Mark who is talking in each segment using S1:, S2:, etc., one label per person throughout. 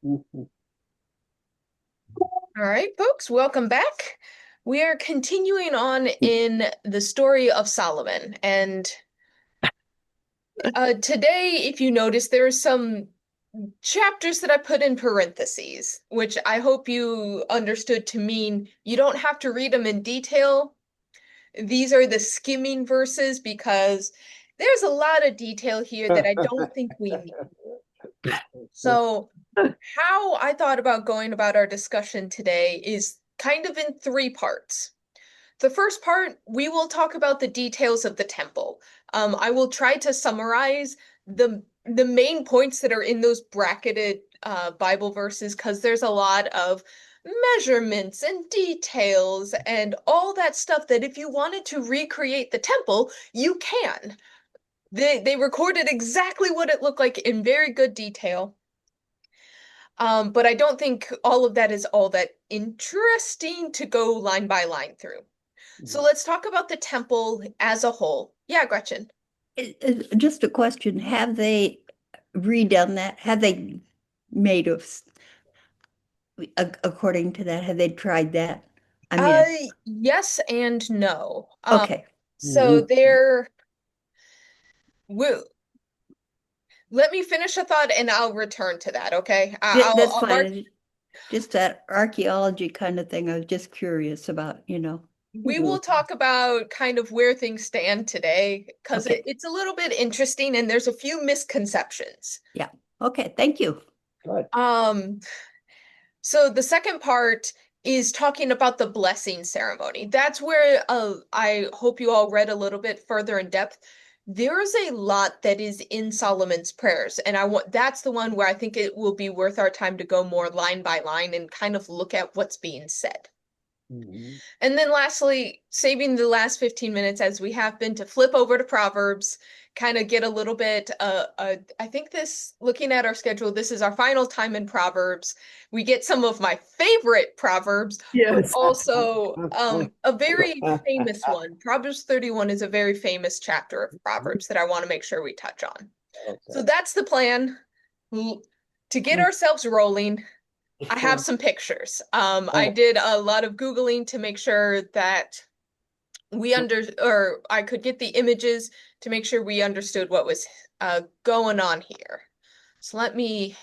S1: Mhm.
S2: All right, folks, welcome back. We are continuing on in the story of Solomon. And today, if you notice, there are some chapters that I put in parentheses, which I hope you understood to mean you don't have to read them in detail. These are the skimming verses because there's a lot of detail here that I don't think we need. So, how I thought about going about our discussion today is kind of in three parts. The first part, we will talk about the details of the temple. I will try to summarize the main points that are in those bracketed Bible verses because there's a lot of measurements and details and all that stuff that if you wanted to recreate the temple, you can. They recorded exactly what it looked like in very good detail. But I don't think all of that is all that interesting to go line by line through. So let's talk about the temple as a whole. Yeah, Gretchen.
S1: Just a question. Have they redone that? Have they made according to that? Have they tried that? I
S2: Uh,
S1: mean,
S2: yes and no.
S1: okay.
S2: So there, will let me finish a thought and I'll return to that, okay?
S1: Yeah, that's
S2: I'll mark.
S1: fine. Just that archaeology kind of thing. I was just curious about,
S2: We will talk about kind of where things stand today because
S1: Okay.
S2: it's a little bit interesting and there's a few misconceptions.
S1: Yeah. Okay. Thank you. Good.
S2: Um, So the second part is talking about the blessing ceremony. That's where I hope you all read a little bit further in depth. There is a lot that is in Solomon's prayers, and I want that's the one where I think it will be worth our time to go more line by line and kind of look at what's being said.
S1: Mhm.
S2: And then lastly, saving the last 15 minutes as we have been to flip over to Proverbs, kind of get a little bit I think this looking at our schedule, this is our final time in Proverbs. We get some of my favorite Proverbs, but
S1: Yes.
S2: also a very famous one. Proverbs 31 is a very famous chapter of Proverbs that I want to make sure we touch on. So
S1: Okay.
S2: that's the plan. To get ourselves rolling, I have some pictures. I did a lot of Googling to make sure that or I could get the images to make sure we understood what was going on here. So let me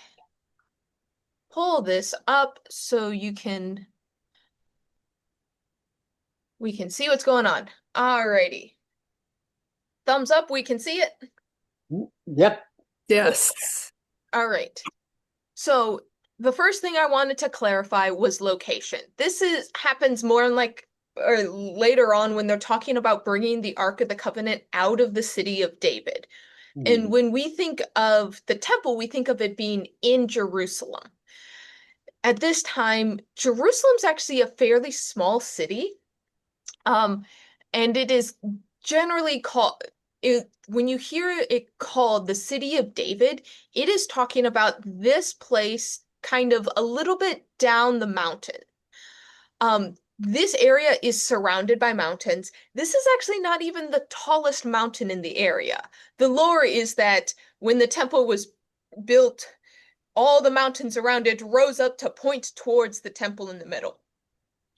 S2: pull this up so we can see what's going on. Alrighty. Thumbs up, we can see it.
S1: Yep. Yes.
S2: All right. So the first thing I wanted to clarify was location. This is happens more in like or later on when they're talking about bringing the Ark of the Covenant out of the city of David. And
S1: Mhm.
S2: when we think of the temple, we think of it being in Jerusalem. At this time, Jerusalem's actually a fairly small city. Um, and it is generally when you hear it called the city of David, it is talking about this place kind of a little bit down the mountain. This area is surrounded by mountains. This is actually not even the tallest mountain in the area. The lore is that when the temple was built, all the mountains around it rose up to point towards the temple in the middle.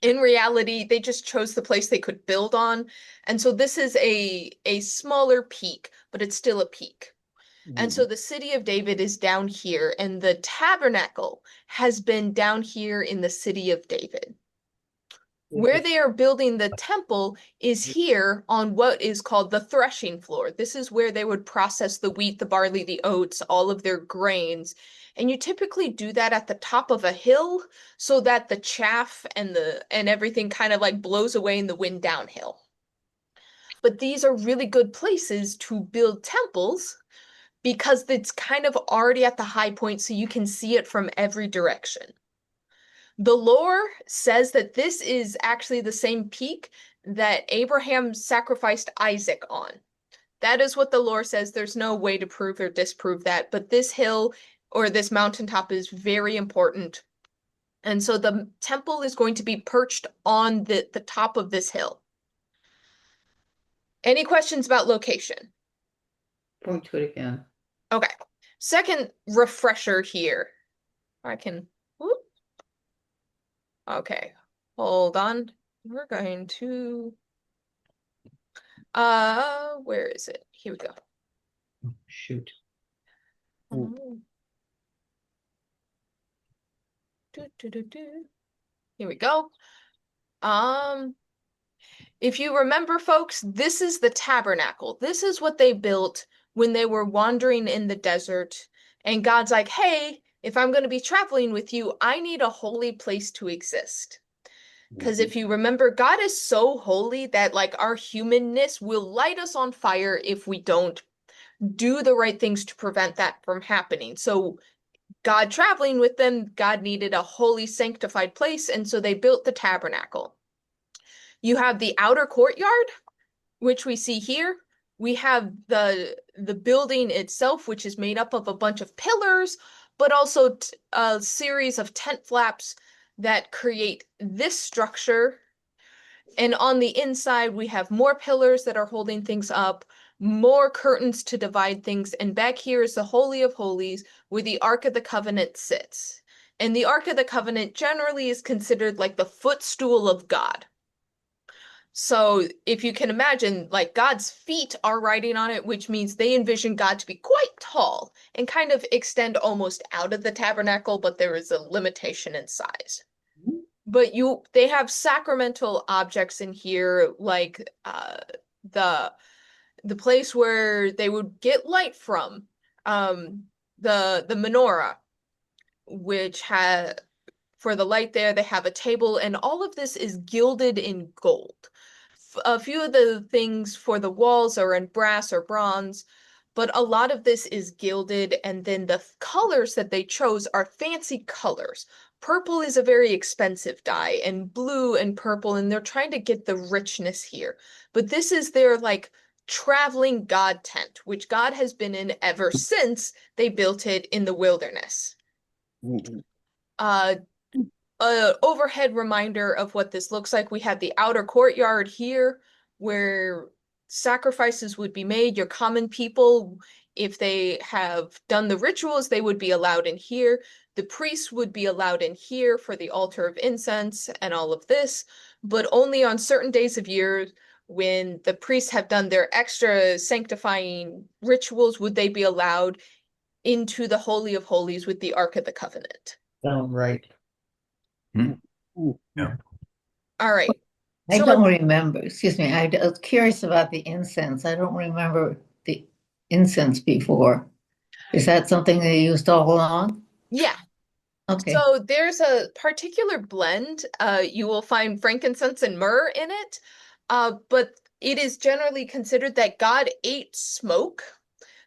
S2: In reality, they just chose the place they could build on. And so this is a smaller peak, but it's still a peak. And so
S1: Mhm.
S2: the city of David is down here, and the tabernacle has been down here in the city of David. Where they are building the temple is here on what is called the threshing floor. This is where they would process the wheat, the barley, the oats, all of their grains. And you typically do that at the top of a hill so that the chaff and everything kind of like blows away in the wind downhill. But these are really good places to build temples because it's kind of already at the high point so you can see it from every direction. The lore says that this is actually the same peak that Abraham sacrificed Isaac on. That is what the lore says. There's no way to prove or disprove that, but this hill or this mountaintop is very important. And so the temple is going to be perched on the top of this hill. Any questions about location?
S1: Point to it again.
S2: Okay. Second refresher here. I can, whoop. Okay, hold on. We're going to, where is it? Here we go.
S3: Shoot.
S2: Here we go. If you remember, folks, this is the tabernacle. This is what they built when they were wandering in the desert. And God's like, hey, if I'm going to be traveling with you, I need a holy place to exist. Because if you remember, God is so holy that like our humanness will light us on fire if we don't do the right things to prevent that from happening. So God traveling with them, God needed a holy, sanctified place, and so they built the tabernacle. You have the outer courtyard, which we see here. We have the building itself, which is made up of a bunch of pillars, but also a series of tent flaps that create this structure. And on the inside, we have more pillars that are holding things up, more curtains to divide things. And back here is the Holy of Holies, where the Ark of the Covenant sits. And the Ark of the Covenant generally is considered like the footstool of God. So if you can imagine, like God's feet are riding on it, which means they envision God to be quite tall and kind of extend almost out of the tabernacle, but there is a limitation in size. But they have sacramental objects in here, like the place where they would get light from, the menorah, which had for the light there, they have a table, and all of this is gilded in gold. A few of the things for the walls are in brass or bronze, but a lot of this is gilded, and then the colors that they chose are fancy colors. Purple is a very expensive dye, and blue and purple, and they're trying to get the richness here. But this is their like traveling God tent, which God has been in ever since they built it in the wilderness. Overhead reminder of what this looks like. We have the outer courtyard here where sacrifices would be made. Your common people, if they have done the rituals, they would be allowed in here. The priests would be allowed in here for the altar of incense and all of this, but only on certain days of year when the priests have done their extra sanctifying rituals would they be allowed into the Holy of Holies with the Ark of the Covenant.
S3: Oh, right.
S4: Yeah.
S2: All right.
S5: I
S2: So
S5: don't remember, excuse me, I was curious about the incense. I don't remember the incense before. Is that something they used all along?
S2: yeah.
S5: Okay.
S2: So there's a particular blend. You will find frankincense and myrrh in it. But it is generally considered that God ate smoke.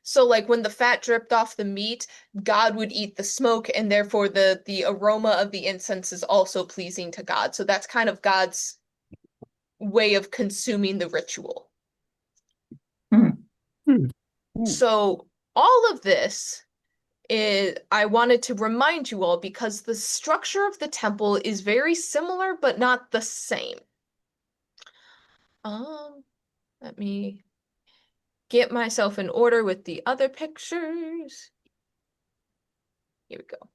S2: So like when the fat dripped off the meat, God would eat the smoke, and therefore the aroma of the incense is also pleasing to God. So that's kind of God's way of consuming the ritual. So all of this I wanted to remind you all because the structure of the temple is very similar, but not the same. Let me get myself in order with the other pictures. Here we go.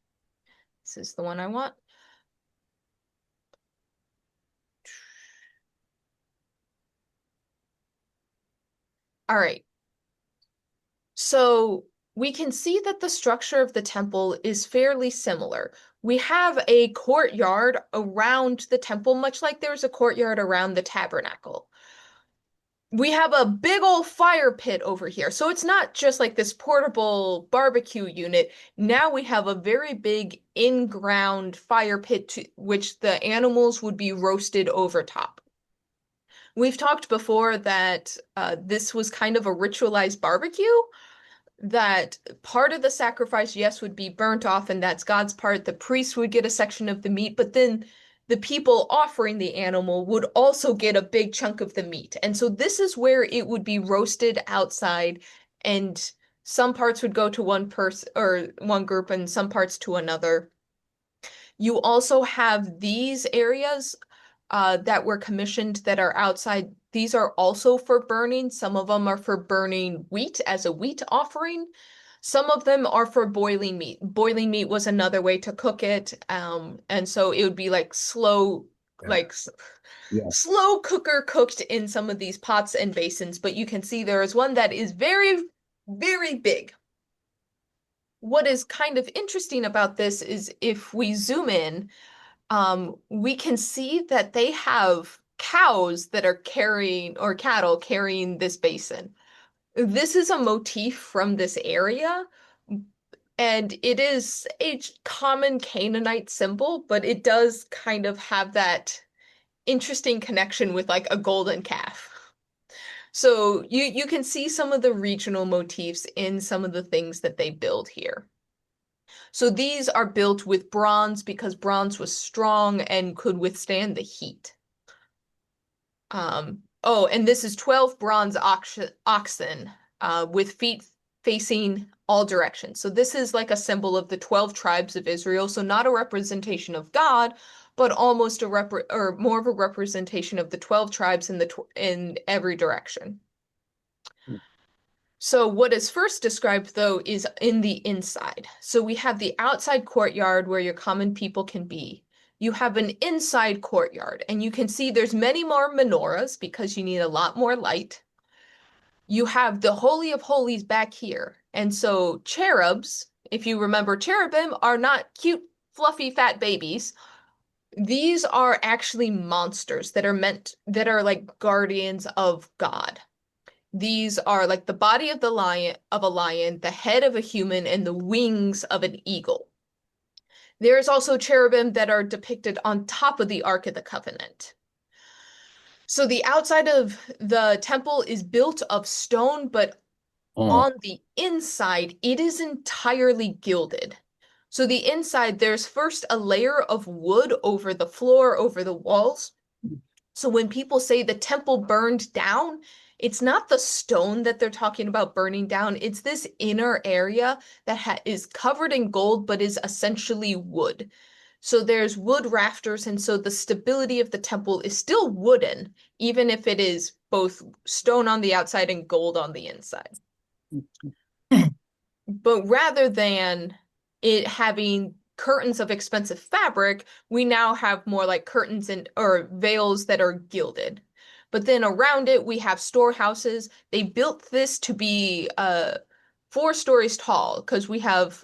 S2: This is the one I want. All right. So we can see that the structure of the temple is fairly similar. We have a courtyard around the temple, much like there's a courtyard around the tabernacle. We have a big old fire pit over here. So it's not just like this portable barbecue unit. Now we have a very big in-ground fire pit to which the animals would be roasted over top. We've talked before that this was kind of a ritualized barbecue, that part of the sacrifice, yes, would be burnt off, and that's God's part. The priest would get a section of the meat, but then the people offering the animal would also get a big chunk of the meat. And so this is where it would be roasted outside, and some parts would go to one person or one group and some parts to another. You also have these areas that were commissioned that are outside. These are also for burning. Some of them are for burning wheat as a wheat offering. Some of them are for boiling meat. Boiling meat was another way to cook it. And so it would be like slow, like
S4: Yeah.
S2: slow cooker cooked in some of these pots and basins, but you can see there is one that is very, very big. What is kind of interesting about this is if we zoom in, we can see that they have cows that are carrying, or cattle carrying this basin. This is a motif from this area, and it is a common Canaanite symbol, but it does kind of have that interesting connection with like a golden calf. So you can see some of the regional motifs in some of the things that they build here. So these are built with bronze because bronze was strong and could withstand the heat. Oh, and this is 12 bronze oxen with feet facing all directions. So this is like a symbol of the 12 tribes of Israel. So not a representation of God, but almost or more of a representation of the 12 tribes in every direction. So what is first described, though, is in the inside. So we have the outside courtyard where your common people can be. You have an inside courtyard, and you can see there's many more menorahs because you need a lot more light. You have the Holy of Holies back here. And so cherubs, if you remember, cherubim are not cute, fluffy, fat babies. These are actually monsters that are like guardians of God. These are like the body of a lion, the head of a human, and the wings of an eagle. There's also cherubim that are depicted on top of the Ark of the Covenant. So the outside of the temple is built of stone, but on the inside, it is entirely gilded. So the inside, there's first a layer of wood over the floor, over the walls. So when people say the temple burned down, it's not the stone that they're talking about burning down. It's this inner area that is covered in gold, but is essentially wood. So there's wood rafters, and so the stability of the temple is still wooden, even if it is both stone on the outside and gold on the inside. But rather than it having curtains of expensive fabric, we now have more like curtains or veils that are gilded. But then around it, we have storehouses. They built this to be 4 stories tall because we have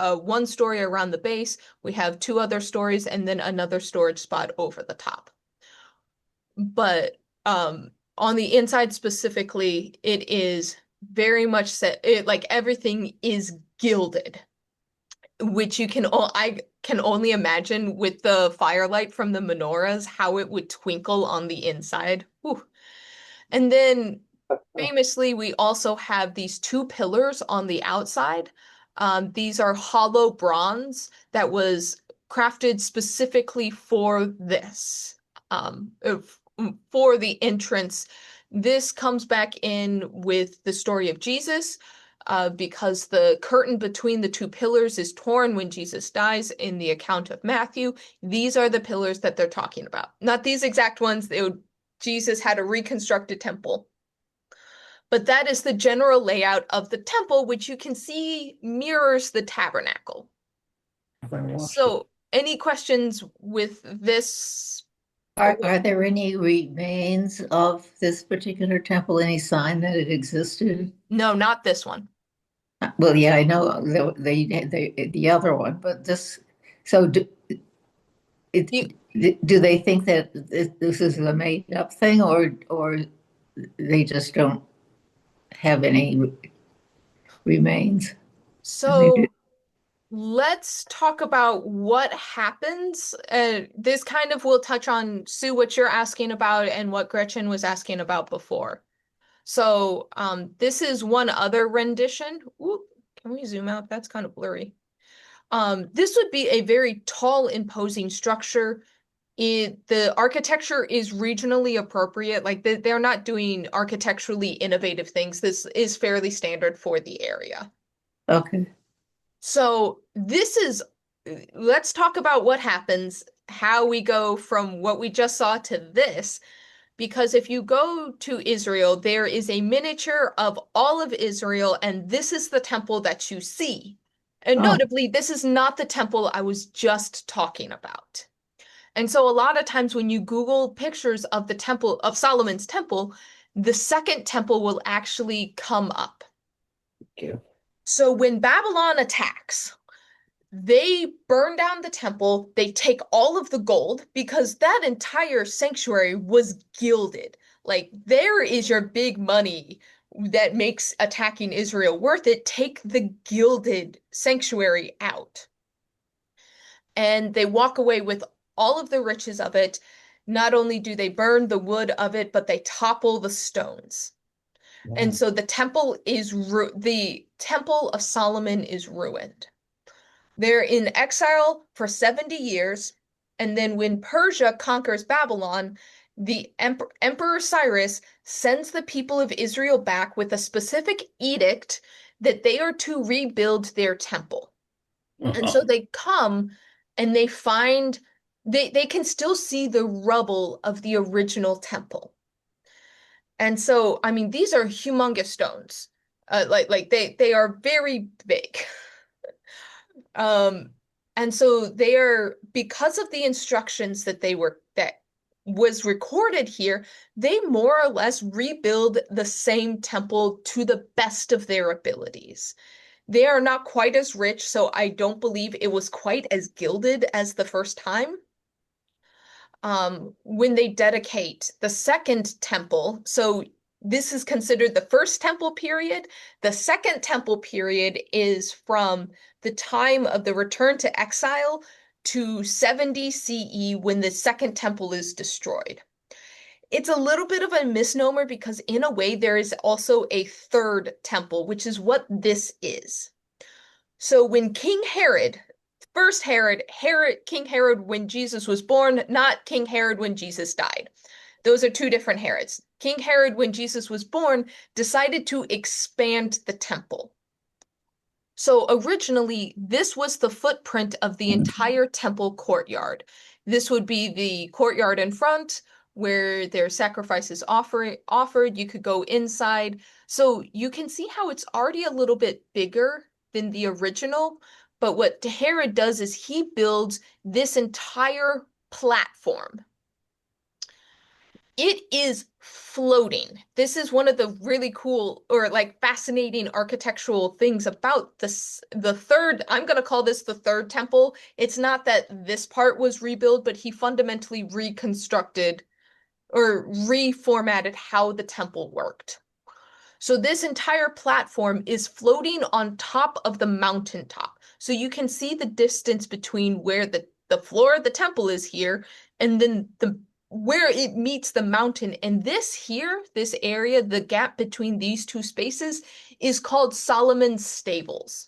S2: 1 story around the base, we have 2 other stories, and then another storage spot over the top. But on the inside specifically, it is very much set. Like everything is gilded, which I can only imagine with the firelight from the menorahs, how it would twinkle on the inside. Whew. And then famously, we also have these 2 pillars on the outside. These are hollow bronze that was crafted specifically for this, for the entrance. This comes back in with the story of Jesus, because the curtain between the 2 pillars is torn when Jesus dies in the account of Matthew. These are the pillars that they're talking about. Not these exact ones. Jesus had a reconstructed temple. But that is the general layout of the temple, which you can see mirrors the tabernacle. So, any questions with this?
S5: Are there any remains of this particular temple? Any sign that it existed?
S2: No, not this one.
S5: Well, yeah, I know the other one, but this. So do they think that this is a made up thing, or they just don't have any remains?
S2: So let's talk about what happens. This kind of will touch on, Sue, what you're asking about and what Gretchen was asking about before. So this is one other rendition. Ooh, can we zoom out? That's kind of blurry. This would be a very tall, imposing structure. The architecture is regionally appropriate. Like they're not doing architecturally innovative things. This is fairly standard for the area.
S5: Okay.
S2: So let's talk about what happens, how we go from what we just saw to this. because if you go to Israel, there is a miniature of all of Israel, and this is the temple that you see. And
S5: Oh.
S2: notably, this is not the temple I was just talking about. And so a lot of times when you Google pictures of the temple, of Solomon's temple, the second temple will actually come up.
S3: Thank you.
S2: So when Babylon attacks, they burn down the temple, they take all of the gold because that entire sanctuary was gilded. Like, there is your big money that makes attacking Israel worth it. Take the gilded sanctuary out. And they walk away with all of the riches of it. Not only do they burn the wood of it, but they topple the stones. And so the temple of Solomon is ruined. They're in exile for 70 years, and then when Persia conquers Babylon, the Emperor Cyrus sends the people of Israel back with a specific edict that they are to rebuild their temple. And so they come and they find they can still see the rubble of the original temple. And so, I mean, these are humongous stones. Like they are very big. And so they are, because of the instructions that was recorded here, they more or less rebuild the same temple to the best of their abilities. They are not quite as rich, so I don't believe it was quite as gilded as the first time. When they dedicate the second temple, so this is considered the first temple period. The second temple period is from the time of the return to exile to 70 CE when the second temple is destroyed. It's a little bit of a misnomer because in a way there is also a third temple, which is what this is. So when King Herod, King Herod when Jesus was born, not King Herod when Jesus died. Those are two different Herods. King Herod, when Jesus was born, decided to expand the temple. So originally, this was the footprint of the entire temple courtyard. This would be the courtyard in front where their sacrifices offered. You could go inside. So you can see how it's already a little bit bigger than the original. But what Herod does is he builds this entire platform. It is floating. This is one of the really cool or like fascinating architectural things about this. I'm going to call this the third temple. It's not that this part was rebuilt, but he fundamentally reconstructed or reformatted how the temple worked. So this entire platform is floating on top of the mountaintop. So you can see the distance between where the floor of the temple is here and then where it meets the mountain. And this area, the gap between these two spaces is called Solomon's Stables.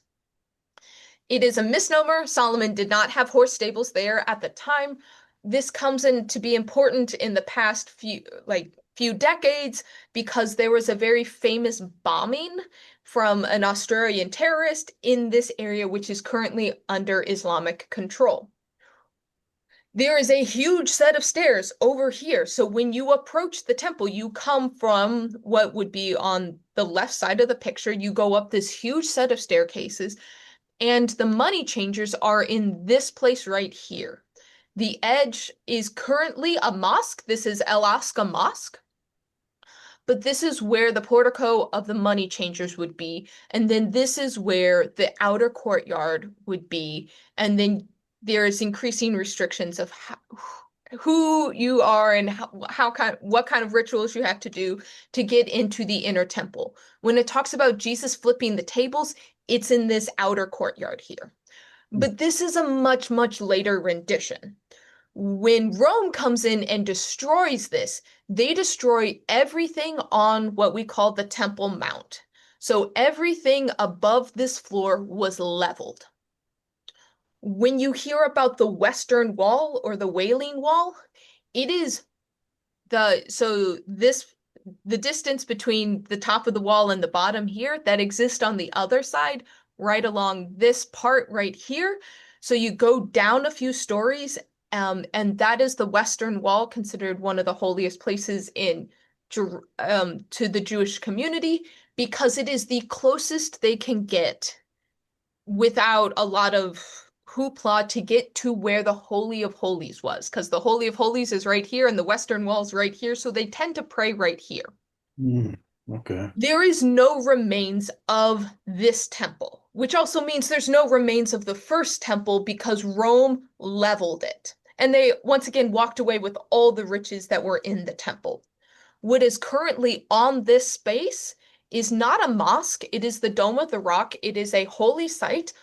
S2: It is a misnomer. Solomon did not have horse stables there at the time. This comes in to be important in the past few decades because there was a very famous bombing from an Australian terrorist in this area, which is currently under Islamic control. There is a huge set of stairs over here. So when you approach the temple, you come from what would be on the left side of the picture. You go up this huge set of staircases, and the money changers are in this place right here. The edge is currently a mosque. This is El Aqsa Mosque. But this is where the portico of the money changers would be. And then this is where the outer courtyard would be. And then there is increasing restrictions of who you are and what kind of rituals you have to do to get into the inner temple. When it talks about Jesus flipping the tables, it's in this outer courtyard here. But this is a much, much later rendition. When Rome comes in and destroys this, they destroy everything on what we call the Temple Mount. So everything above this floor was leveled. When you hear about the Western Wall or the Wailing Wall, it is the distance between the top of the wall and the bottom here that exists on the other side, right along this part right here. So you go down a few stories And that is the Western Wall, considered one of the holiest places to the Jewish community, because it is the closest they can get without a lot of hoopla to get to where the Holy of Holies was, because the Holy of Holies is right here and the Western Wall's right here, so they tend to pray right here.
S4: Okay.
S2: There is no remains of this temple, which also means there's no remains of the first temple because Rome leveled it. And they once again walked away with all the riches that were in the temple. What is currently on this space is not a mosque, it is the Dome of the Rock. It is a holy site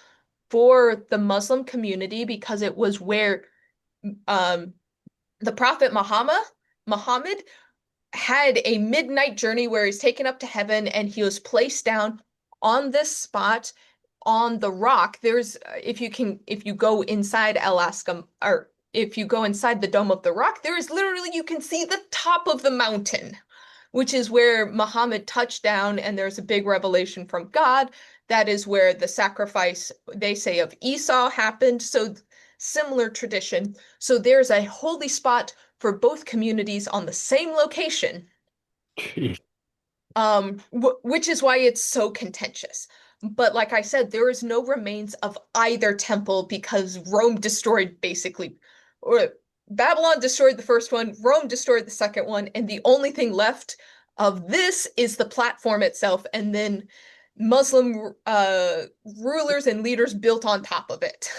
S2: for the Muslim community because it was where the Prophet Muhammad had a midnight journey where he's taken up to heaven and he was placed down on this spot on the rock. There's if you go inside Alaska, or if you go inside the Dome of the Rock, there is literally, you can see the top of the mountain, which is where Muhammad touched down, and there's a big revelation from God. That is where the sacrifice, they say, of Esau happened. So similar tradition. So there's a holy spot for both communities on the same location, which is why it's so contentious. But like I said, there is no remains of either temple because Rome destroyed or Babylon destroyed the first one, Rome destroyed the second one, and the only thing left of this is the platform itself, and then Muslim rulers and leaders built on top of it.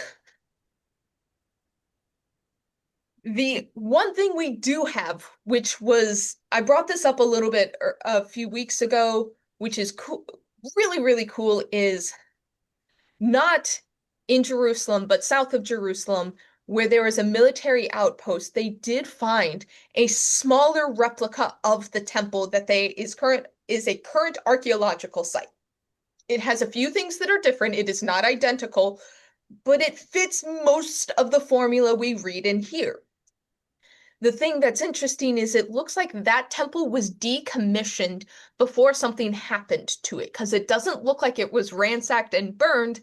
S2: The one thing we do have, which was, I brought this up a little bit a few weeks ago, which is cool, really, really cool, is not in Jerusalem, but south of Jerusalem, where there was a military outpost. They did find a smaller replica of the temple that is a current archaeological site. It has a few things that are different. It is not identical, but it fits most of the formula we read in here. The thing that's interesting is it looks like that temple was decommissioned before something happened to it, because it doesn't look like it was ransacked and burned.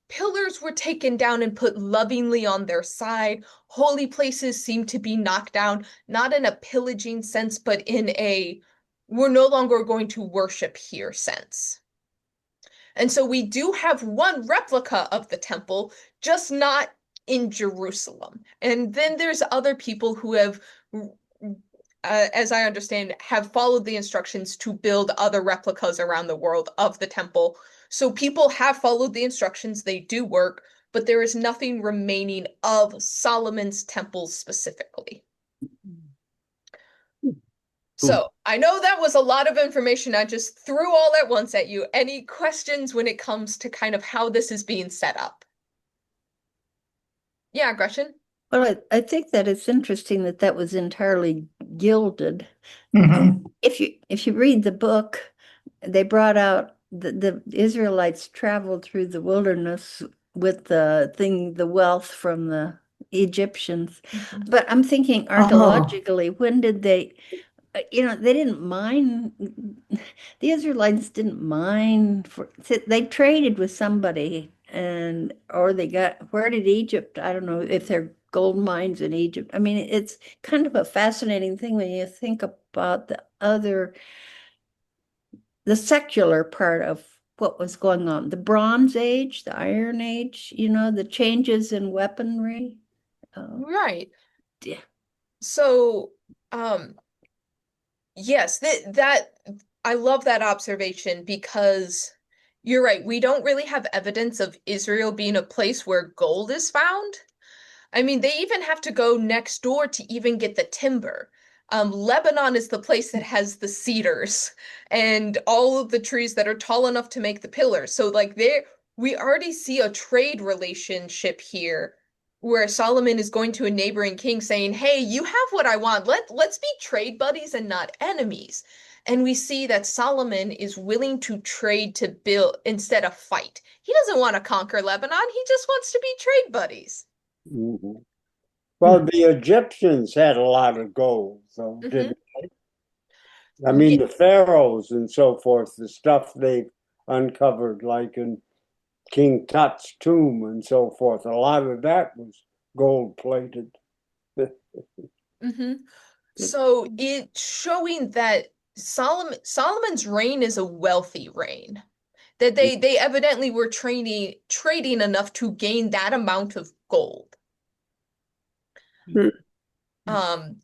S2: Pillars were taken down and put lovingly on their side. Holy places seem to be knocked down, not in a pillaging sense, but in a we're no longer going to worship here sense. And so we do have one replica of the temple, just not in Jerusalem. And then there's other people who have, as I understand, have followed the instructions to build other replicas around the world of the temple. So people have followed the instructions, they do work, but there is nothing remaining of Solomon's temple specifically. So I know that was a lot of information I just threw all at once at you. Any questions when it comes to kind of how this is being set up? Yeah, Gretchen?
S1: Well, I think that it's interesting that that was entirely gilded.
S5: Mhm.
S1: If you read the book, they brought out the Israelites traveled through the wilderness with the wealth from the Egyptians. But I'm thinking archaeologically, when did they, they didn't mine, the Israelites didn't mine they traded with somebody or where did Egypt, I don't know if there are gold mines in Egypt. I mean, it's kind of a fascinating thing when you think about the secular part of what was going on, the Bronze Age, the Iron Age, the changes in weaponry.
S2: Right.
S1: Yeah.
S2: So, yes, that I love that observation because you're right. We don't really have evidence of Israel being a place where gold is found. I mean, they even have to go next door to even get the timber. Lebanon is the place that has the cedars and all of the trees that are tall enough to make the pillars. So like we already see a trade relationship here where Solomon is going to a neighboring king saying, "Hey, you have what I want. Let's be trade buddies and not enemies." And we see that Solomon is willing to trade to build instead of fight. He doesn't want to conquer Lebanon. He just wants to be trade buddies.
S6: Mhm. Well, the Egyptians had a lot of gold, though,
S2: Mhm.
S6: didn't I mean,
S2: Yeah.
S6: the pharaohs and so forth, the stuff they've uncovered, like in King Tut's tomb and so forth, a lot of that was gold plated.
S2: Mm-hmm. So it's showing that Solomon's reign is a wealthy reign. That they evidently were trading enough to gain that amount of gold. Um,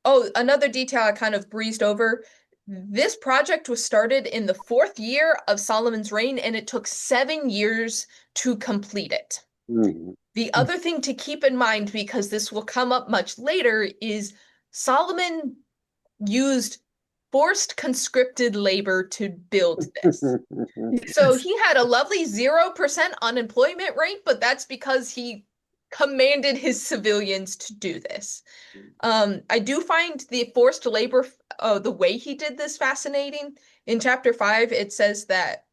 S2: oh, another detail I kind of breezed over. This project was started in the 4th year of Solomon's reign, and it took 7 years to complete it.
S6: Mhm.
S2: The other thing to keep in mind, because this will come up much later, is Solomon used forced conscripted labor to build this. So he had a lovely 0% unemployment rate, but that's because he commanded his civilians to do this. I do find the forced labor, the way he did this fascinating. In chapter 5, it says that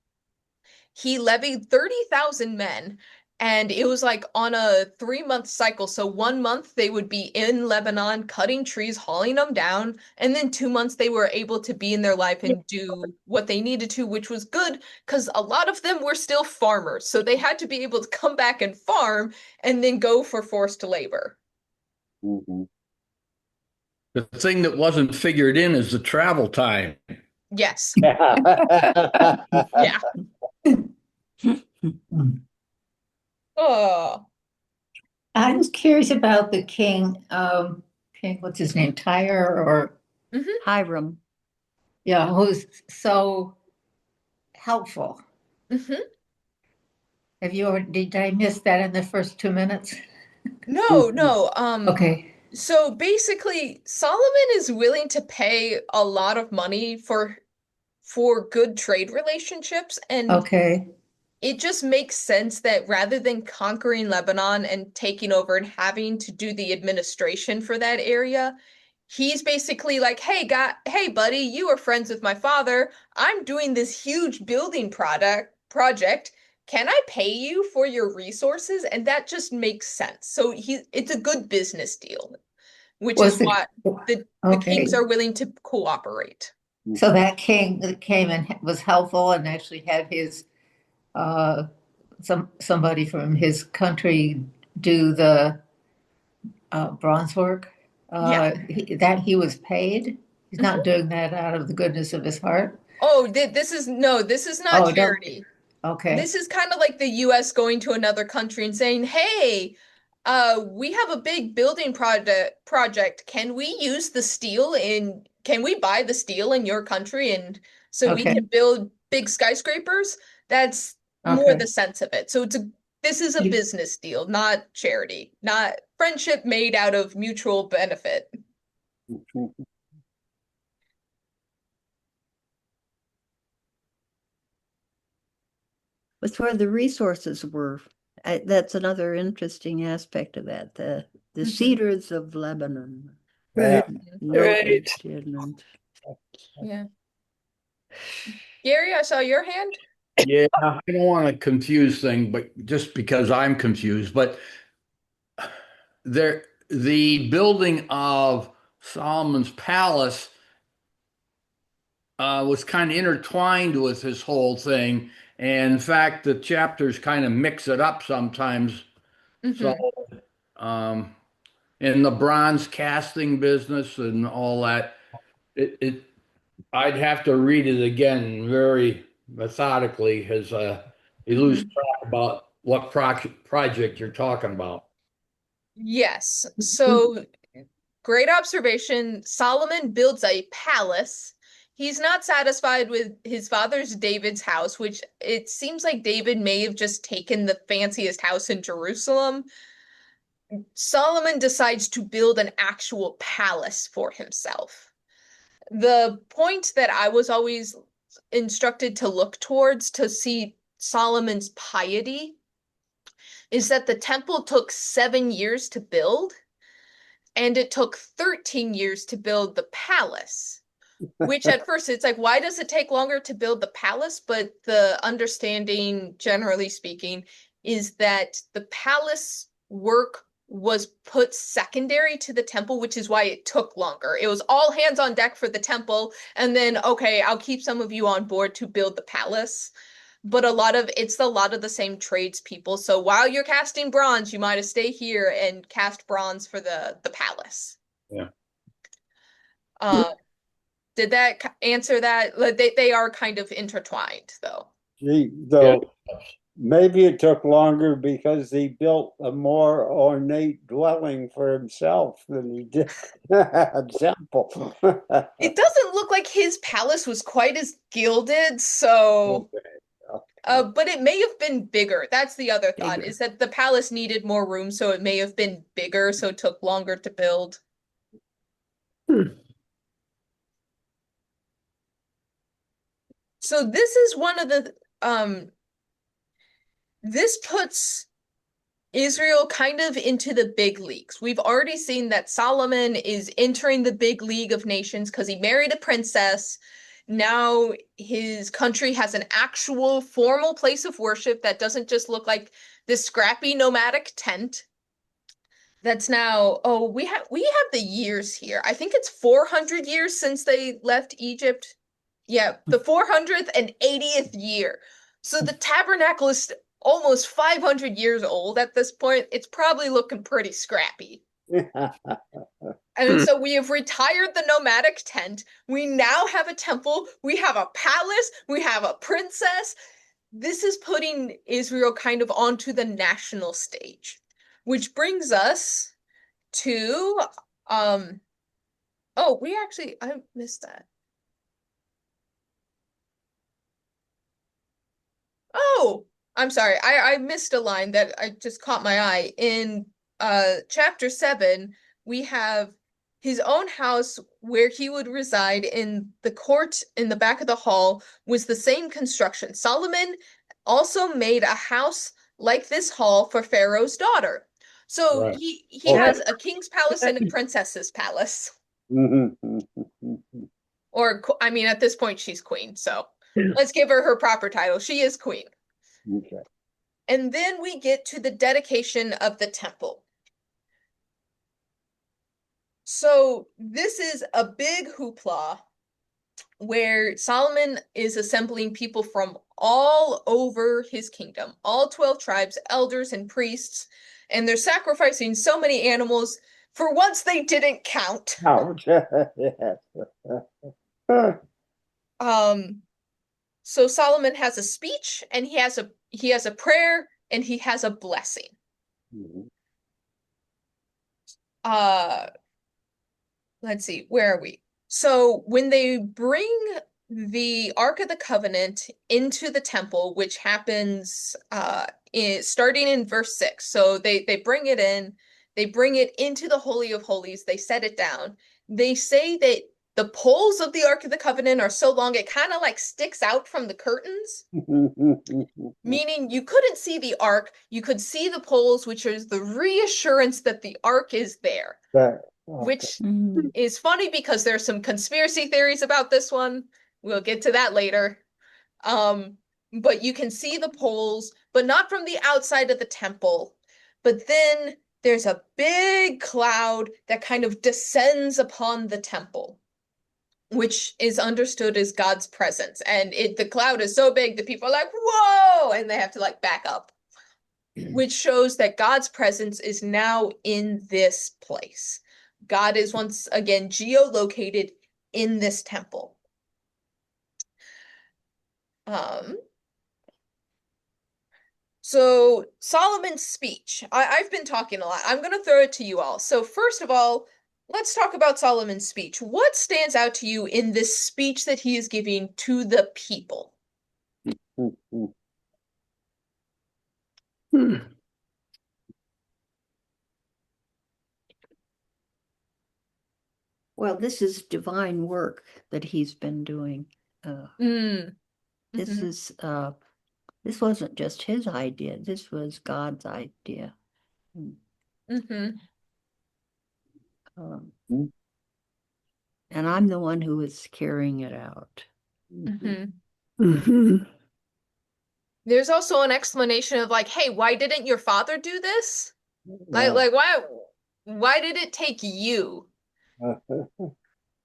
S2: he levied 30,000 men, and it was like on a 3-month cycle. So 1 month they would be in Lebanon cutting trees, hauling them down, and then 2 months they were able to be in their life and do what they needed to, which was good because a lot of them were still farmers. So they had to be able to come back and farm and then go for forced labor.
S6: Mhm.
S4: The thing that wasn't figured in is the travel time.
S2: Yes.
S6: Yeah.
S2: Yeah. Oh.
S5: I was curious about the king, what's his name, Tyre or,
S1: Hiram.
S5: yeah, who's so helpful.
S2: Mm-hmm.
S5: Did I miss that in the first 2 minutes?
S2: No.
S5: Okay,
S2: So basically, Solomon is willing to pay a lot of money for good trade relationships, and
S5: okay,
S2: it just makes sense that rather than conquering Lebanon and taking over and having to do the administration for that area, he's basically like, hey buddy, you are friends with my father. I'm doing this huge building project. Can I pay you for your resources? And that just makes sense. So it's a good business deal, which is
S5: was the,
S2: why the
S5: okay,
S2: kings are willing to cooperate.
S5: so that king that came and was helpful and actually had his, uh, somebody from his country do the, bronze work,
S2: Yeah.
S5: that he was paid. He's
S2: Mhm.
S5: not doing that out of the goodness of his heart.
S2: Oh, this is not
S5: Oh, don't,
S2: charity.
S5: okay,
S2: This is kind of like the US going to another country and saying, "Hey, we have a big building project. Can we buy the steel in your country and so we
S5: okay,
S2: can build big skyscrapers?" That's more
S5: okay.
S2: the sense of it. So this is a
S5: You-
S2: business deal, not charity, not friendship made out of mutual benefit.
S1: It's where the resources were. That's another interesting aspect of that. The
S2: Mhm.
S1: cedars of Lebanon.
S6: Yeah.
S1: Noted and
S2: Yeah. Gary, I saw your hand.
S4: Yeah, I don't want to confuse things, but just because I'm confused, but the building of Solomon's palace was kind of intertwined with his whole thing. And in fact, the chapters kind of mix it up sometimes. So,
S2: Mhm.
S4: um, in the bronze casting business and all that, it I'd have to read it again very methodically as you lose
S2: Mhm.
S4: track about what project you're talking about.
S2: Yes. So great observation. Solomon builds a palace. He's not satisfied with his father's David's house, which it seems like David may have just taken the fanciest house in Jerusalem. Solomon decides to build an actual palace for himself. The point that I was always instructed to look towards to see Solomon's piety is that the temple took 7 years to build, and it took 13 years to build the palace. Which at first it's like, why does it take longer to build the palace? But the understanding, generally speaking, is that the palace work was put secondary to the temple, which is why it took longer. It was all hands on deck for the temple, and then, okay, I'll keep some of you on board to build the palace. but it's a lot of the same tradespeople. So while you're casting bronze, you might as stay here and cast bronze for the palace.
S4: Yeah.
S2: Did that answer that? Like, they are kind of intertwined, though.
S6: Gee, though maybe it took longer because he built a more ornate dwelling for himself than he did a temple.
S2: It doesn't look like his palace was quite as gilded, so but it may have been bigger. That's the other thought,
S1: Bigger.
S2: is that the palace needed more room, so it may have been bigger, so it took longer to build. So this is one of the this puts Israel kind of into the big leagues. We've already seen that Solomon is entering the big league of nations because he married a princess. Now his country has an actual formal place of worship that doesn't just look like this scrappy nomadic tent. That's now, oh, we have the years here. I think it's 400 years since they left Egypt. Yeah, the 480th year. So the tabernacle is almost 500 years old at this point. It's probably looking pretty scrappy. And so we have retired the nomadic tent. We now have a temple. We have a palace. We have a princess. This is putting Israel kind of onto the national stage, which brings us to, oh, I missed that. Oh, I'm sorry. I missed a line that I just caught my eye. In chapter 7, we have his own house where he would reside in the court in the back of the hall was the same construction. Solomon also made a house like this hall for Pharaoh's daughter. So
S4: Right.
S2: he has a king's palace and a princess's palace. Or, I mean, at this point, she's queen, so let's give her her proper title. She is queen.
S6: Okay.
S2: And then we get to the dedication of the temple. So this is a big hoopla where Solomon is assembling people from all over his kingdom, all 12 tribes, elders and priests, and they're sacrificing so many animals. For once, they didn't count.
S6: Ouch.
S2: So Solomon has a speech, and he has a prayer, and he has a blessing. Let's see, where are we? So when they bring the Ark of the Covenant into the temple, which happens starting in verse 6. So they bring it in, they bring it into the Holy of Holies, they set it down. They say that the poles of the Ark of the Covenant are so long it kind of like sticks out from the curtains, meaning you couldn't see the Ark, you could see the poles, which is the reassurance that the Ark is there. Which is funny because there's some conspiracy theories about this one. We'll get to that later. But you can see the poles, but not from the outside of the temple. But then there's a big cloud that kind of descends upon the temple, which is understood as God's presence. And the cloud is so big that people are like, whoa, and they have to like back up, which shows that God's presence is now in this place. God is once again geolocated in this temple. So Solomon's speech. I've been talking a lot. I'm going to throw it to you all. So first of all, let's talk about Solomon's speech. What stands out to you in this speech that he is giving to the people?
S1: Well, this is divine work that he's been doing. This is this wasn't just his idea. This was God's idea. And I'm the one who is carrying it out.
S2: There's also an explanation of like, hey, why didn't your father do this? Like why did it take you?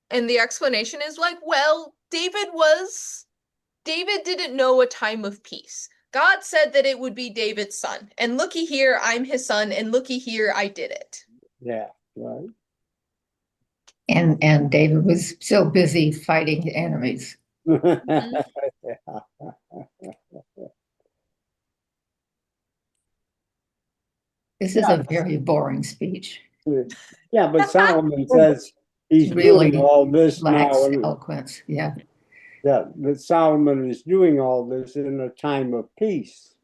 S2: And the explanation is like, well, David was David didn't know a time of peace. God said that it would be David's son. And looky here, I'm his son, and looky here, I did it.
S6: Yeah, right.
S5: And David was so busy fighting enemies.
S2: Mhm.
S5: This is a very boring speech.
S6: Yeah, but Solomon says he's
S5: Really
S6: doing all this
S5: lacks
S6: now.
S5: eloquence. Yeah.
S6: Yeah, that Solomon is doing all this in a time of peace,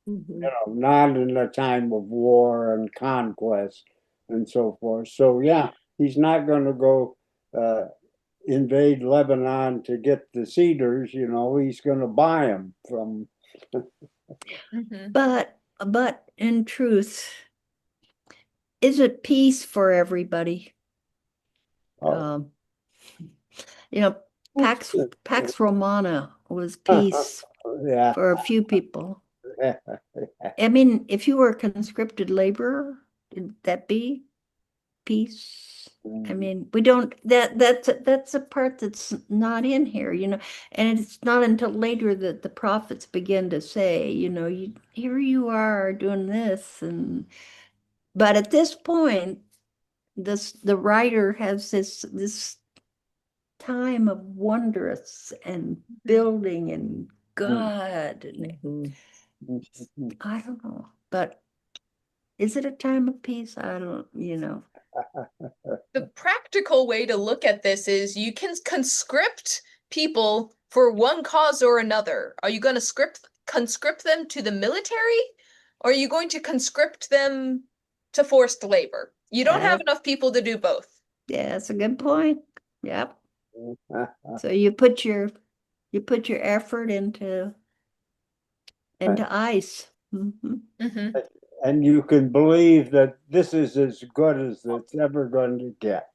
S1: Mhm.
S6: not in a time of war and conquest and so forth. So yeah, he's not going to go invade Lebanon to get the cedars. He's going to buy them from.
S2: Mhm.
S1: But in truth, is it peace for everybody?
S6: Oh,
S1: Um, you know, Pax Romana was peace
S6: yeah.
S1: for a few people. I mean, if you were a conscripted laborer, would that be peace? I mean, we don't that's a part that's not in here, and it's not until later that the prophets begin to say, here you are doing this, but at this point, the writer has this time of wondrous and building and God, and I don't know, but is it a time of peace? I don't.
S2: The practical way to look at this is you can conscript people for one cause or another. Are you going to conscript them to the military? Or are you going to conscript them to forced labor? You don't have enough people to do both.
S1: Yeah, that's a good point. Yep. So you put your effort into ice. Mhm.
S2: Mhm.
S6: And you can believe that this is as good as it's ever going to get.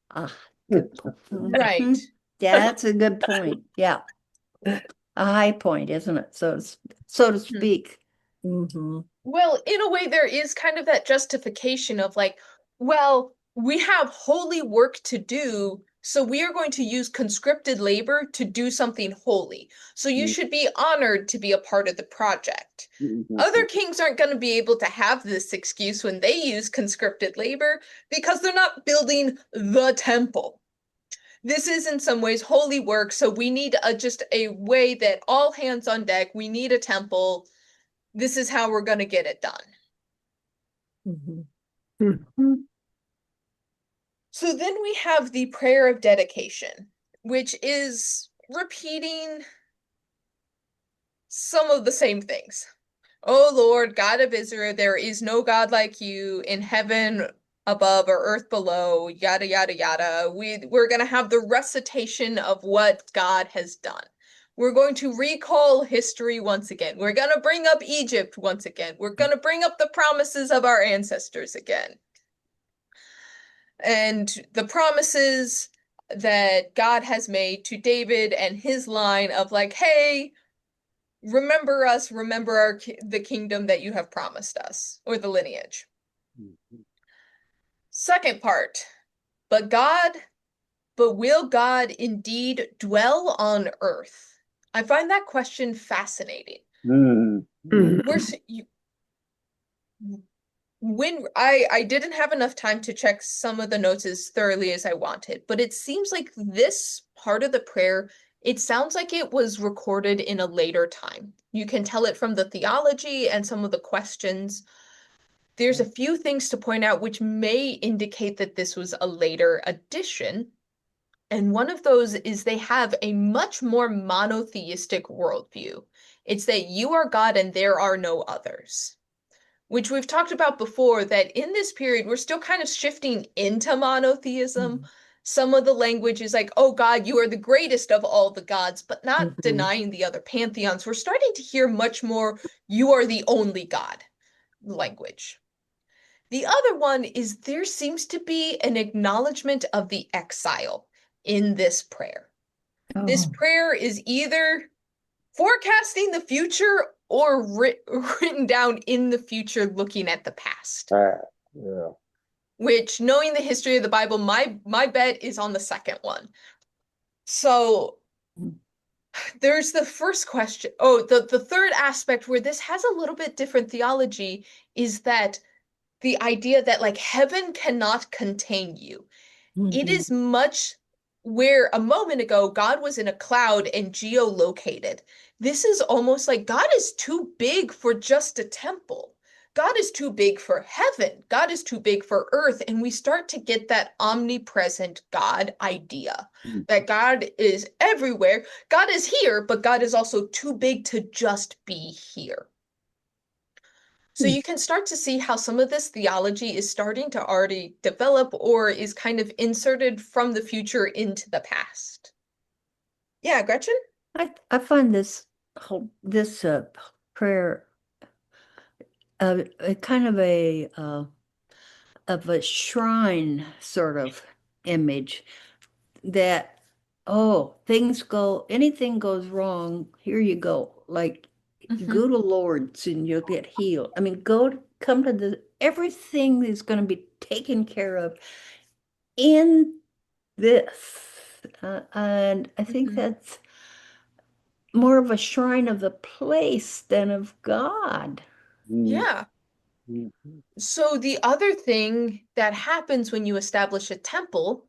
S1: Ah, good point.
S2: Right.
S1: Mhm. Yeah, that's a good point. Yeah. A high point, isn't it? So to speak. Mhm.
S2: Well, in a way, there is kind of that justification of like, well, we have holy work to do, so we are going to use conscripted labor to do something holy. So you should be honored to be a part of the project. Other kings aren't going to be able to have this excuse when they use conscripted labor because they're not building the temple. This is in some ways holy work, so we need just a way that all hands on deck, we need a temple. This is how we're going to get it done.
S1: Mhm. Mhm.
S2: So then we have the prayer of dedication, which is repeating some of the same things. O Lord, God of Israel, there is no God like you in heaven above or earth below, yada, yada, yada. We're going to have the recitation of what God has done. We're going to recall history once again. We're going to bring up Egypt once again. We're going to bring up the promises of our ancestors again. And the promises that God has made to David and his line of like, hey, remember us, remember the kingdom that you have promised us, or the lineage. Second part, but will God indeed dwell on earth? I find that question fascinating. When I didn't have enough time to check some of the notes as thoroughly as I wanted, but it seems like this part of the prayer, it sounds like it was recorded in a later time. You can tell it from the theology and some of the questions. There's a few things to point out which may indicate that this was a later addition. And one of those is they have a much more monotheistic worldview. It's that you are God and there are no others, which we've talked about before, that in this period, we're still kind of shifting into monotheism. Some of the language is like, oh God, you are the greatest of all the gods, but not denying the other pantheons. We're starting to hear much more, you are the only God language. The other one is there seems to be an acknowledgement of the exile in this prayer. This prayer is either forecasting the future or written down in the future looking at the past.
S6: Yeah.
S2: Which, knowing the history of the Bible, my bet is on the second one. So There's the first question. Oh, the third aspect where this has a little bit different theology is that the idea that like heaven cannot contain you. It
S1: Mhm.
S2: is much where a moment ago God was in a cloud and geolocated. This is almost like God is too big for just a temple. God is too big for heaven. God is too big for earth. And we start to get that omnipresent God idea that God is everywhere. God is here, but God is also too big to just be here. So
S1: Hmm.
S2: you can start to see how some of this theology is starting to already develop or is kind of inserted from the future into the past. Yeah, Gretchen?
S1: I find this prayer a kind of a shrine sort of image that, oh, anything goes wrong, here you go. Like,
S2: Mm-hmm.
S1: go to Lord's and you'll get healed. I mean, come to everything is going to be taken care of in this. And I think
S2: Mm-hmm.
S1: that's more of a shrine of the place than of God.
S2: Yeah. So the other thing that happens when you establish a temple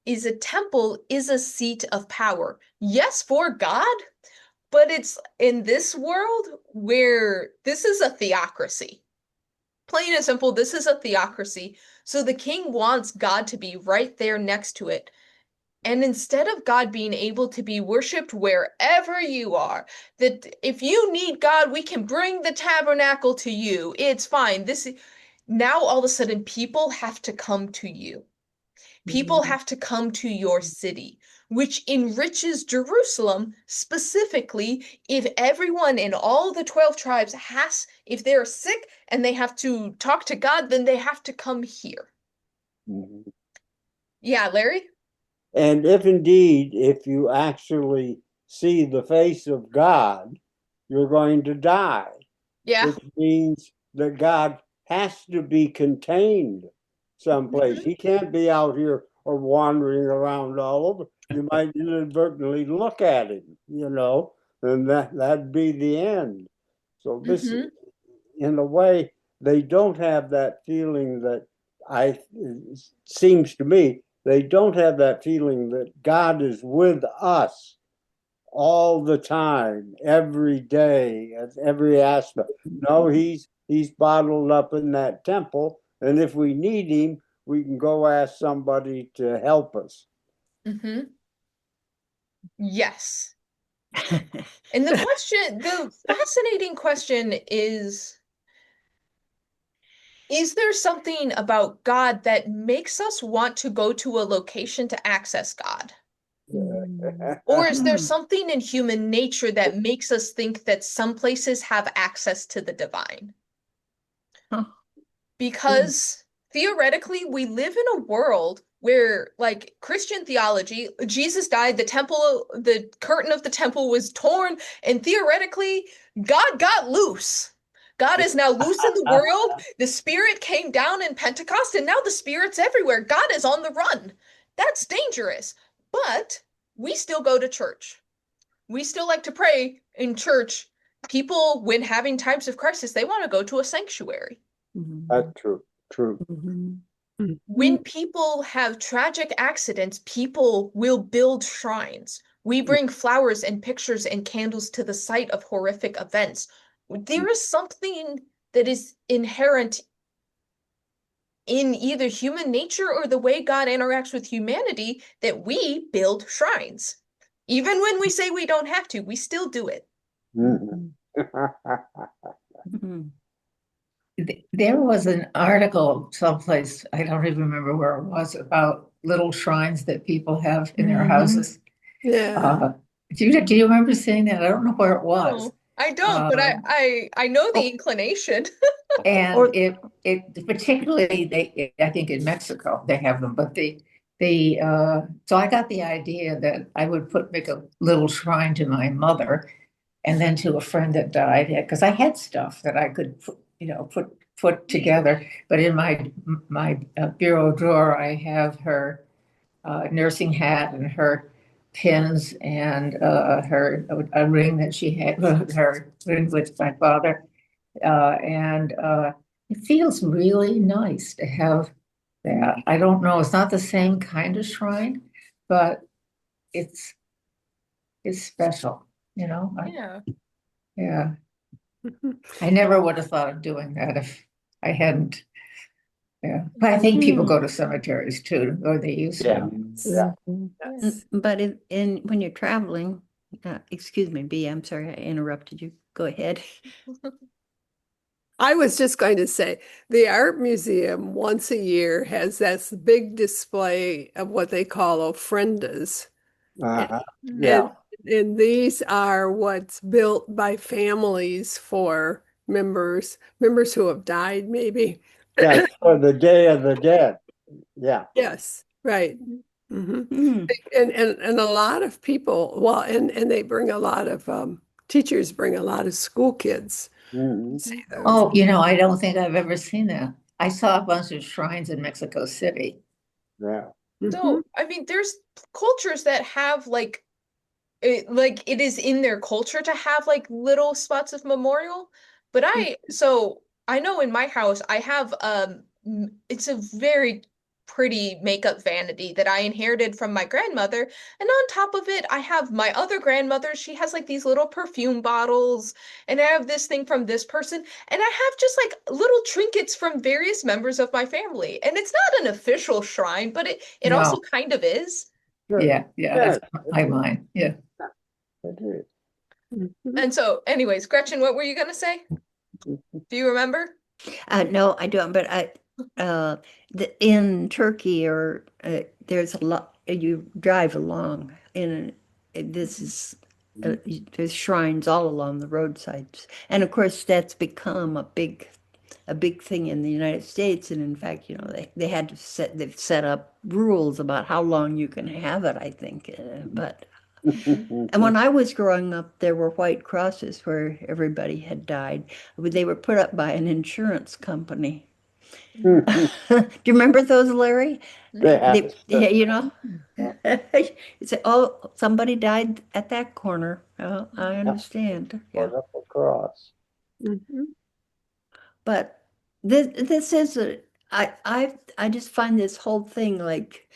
S2: is a seat of power. Yes, for God, but it's in this world where this is a theocracy. Plain and simple, this is a theocracy. So the king wants God to be right there next to it. And instead of God being able to be worshiped wherever you are, that if you need God, we can bring the tabernacle to you. It's fine. Now all of a sudden people have to come to you. People have to come to your city, which enriches Jerusalem specifically if everyone in all the 12 tribes if they're sick and they have to talk to God, then they have to come here.
S6: Mhm.
S2: Yeah, Larry?
S6: And if you actually see the face of God, you're going to die,
S2: Yeah.
S6: which means that God has to be contained someplace.
S2: Mhm.
S6: He can't be out here or wandering around all over. You might inadvertently look at him, and that'd be the end. So this,
S2: Mhm.
S6: in a way, they don't have that feeling that it seems to me they don't have that feeling that God is with us all the time, every day, at every aspect. No, he's bottled up in that temple, and if we need him, we can go ask somebody to help us.
S2: Mhm. Yes. And the fascinating question is there something about God that makes us want to go to a location to access God? Or is there
S1: Hmm.
S2: something in human nature that makes us think that some places have access to the divine?
S1: Huh.
S2: Because theoretically, we live in a world where, like Christian theology, Jesus died, the curtain of the temple was torn, and theoretically, God got loose. God is now loose in the world. The Spirit came down in Pentecost, and now the Spirit's everywhere. God is on the run. That's dangerous. But we still go to church. We still like to pray in church. People, when having times of crisis, they want to go to a sanctuary.
S6: That's true. True.
S1: Mhm.
S2: When people have tragic accidents, people will build shrines. We bring flowers and pictures and candles to the site of horrific events. There is something that is inherent in either human nature or the way God interacts with humanity that we build shrines. Even when we say we don't have to, we still do it.
S6: Mhm.
S1: Mhm.
S5: There was an article someplace, I don't even remember where it was, about little shrines that people have in their
S1: Mhm.
S5: houses.
S7: Yeah.
S5: Do you remember seeing that? I don't know where it was.
S2: No, I don't, but
S5: Um,
S2: I know the
S5: oh,
S2: inclination.
S5: and
S1: Or
S5: it particularly I think in Mexico they have them, but so I got the idea that I would make a little shrine to my mother and then to a friend that died, because I had stuff that I could put together. But in my bureau drawer, I have her nursing hat and her pins and her a ring that she had, her ring with my father, and it feels really nice to have that. I don't know, it's not the same kind of shrine, but it's special, you know?
S2: Yeah.
S5: Yeah, I never would have thought of doing that if I hadn't. Yeah, but I think people go to cemeteries too, or they used
S6: Yeah.
S5: to.
S6: Yeah.
S5: Yes.
S1: But in when you're traveling, excuse me, B, I'm sorry I interrupted you. Go ahead.
S7: I was just going to say the art museum once a year has this big display of what they call ofrendas.
S6: Uh-huh.
S2: Mm.
S6: Yeah.
S7: And these are what's built by families for members who have died, maybe.
S6: Yeah. For the Day of the Dead. Yeah.
S7: Yes, right. hmm
S1: Hmm.
S7: And a lot of people, well, and they bring a lot of teachers bring a lot of school kids
S6: Mhm.
S7: to see those.
S5: Oh, you know, I don't think I've ever seen that. I saw a bunch of shrines in Mexico City.
S6: Yeah.
S7: Mhm.
S2: So, I mean, there's cultures that have like it is in their culture to have like little spots of memorial. But so I know in my house I have it's a very pretty makeup vanity that I inherited from my grandmother. And on top of it, I have my other grandmother. She has like these little perfume bottles, and I have this thing from this person, and I have just like little trinkets from various members of my family. And it's not an official shrine, but it also
S5: No,
S2: kind of is.
S6: Sure.
S5: yeah,
S6: Yes,
S5: that's my mind. Yeah.
S6: it is.
S7: Mhm.
S2: And so, anyways, Gretchen, what were you gonna say? Do you remember?
S1: No, I don't. But in Turkey, or there's a lot. You drive along, and this is there's shrines all along the roadsides, and of course that's become a big thing in the United States. And in fact, you know, they had to they've set up rules about how long you can have it, I think. But and when I was growing up, there were white crosses where everybody had died. They were put up by an insurance company. Do you remember those, Larry?
S6: Yes.
S1: Yeah, you know, you say, "Oh, somebody died at that corner." Oh, I understand. Yeah,
S6: Put up across.
S7: Mhm.
S1: but this is I just find this whole thing like,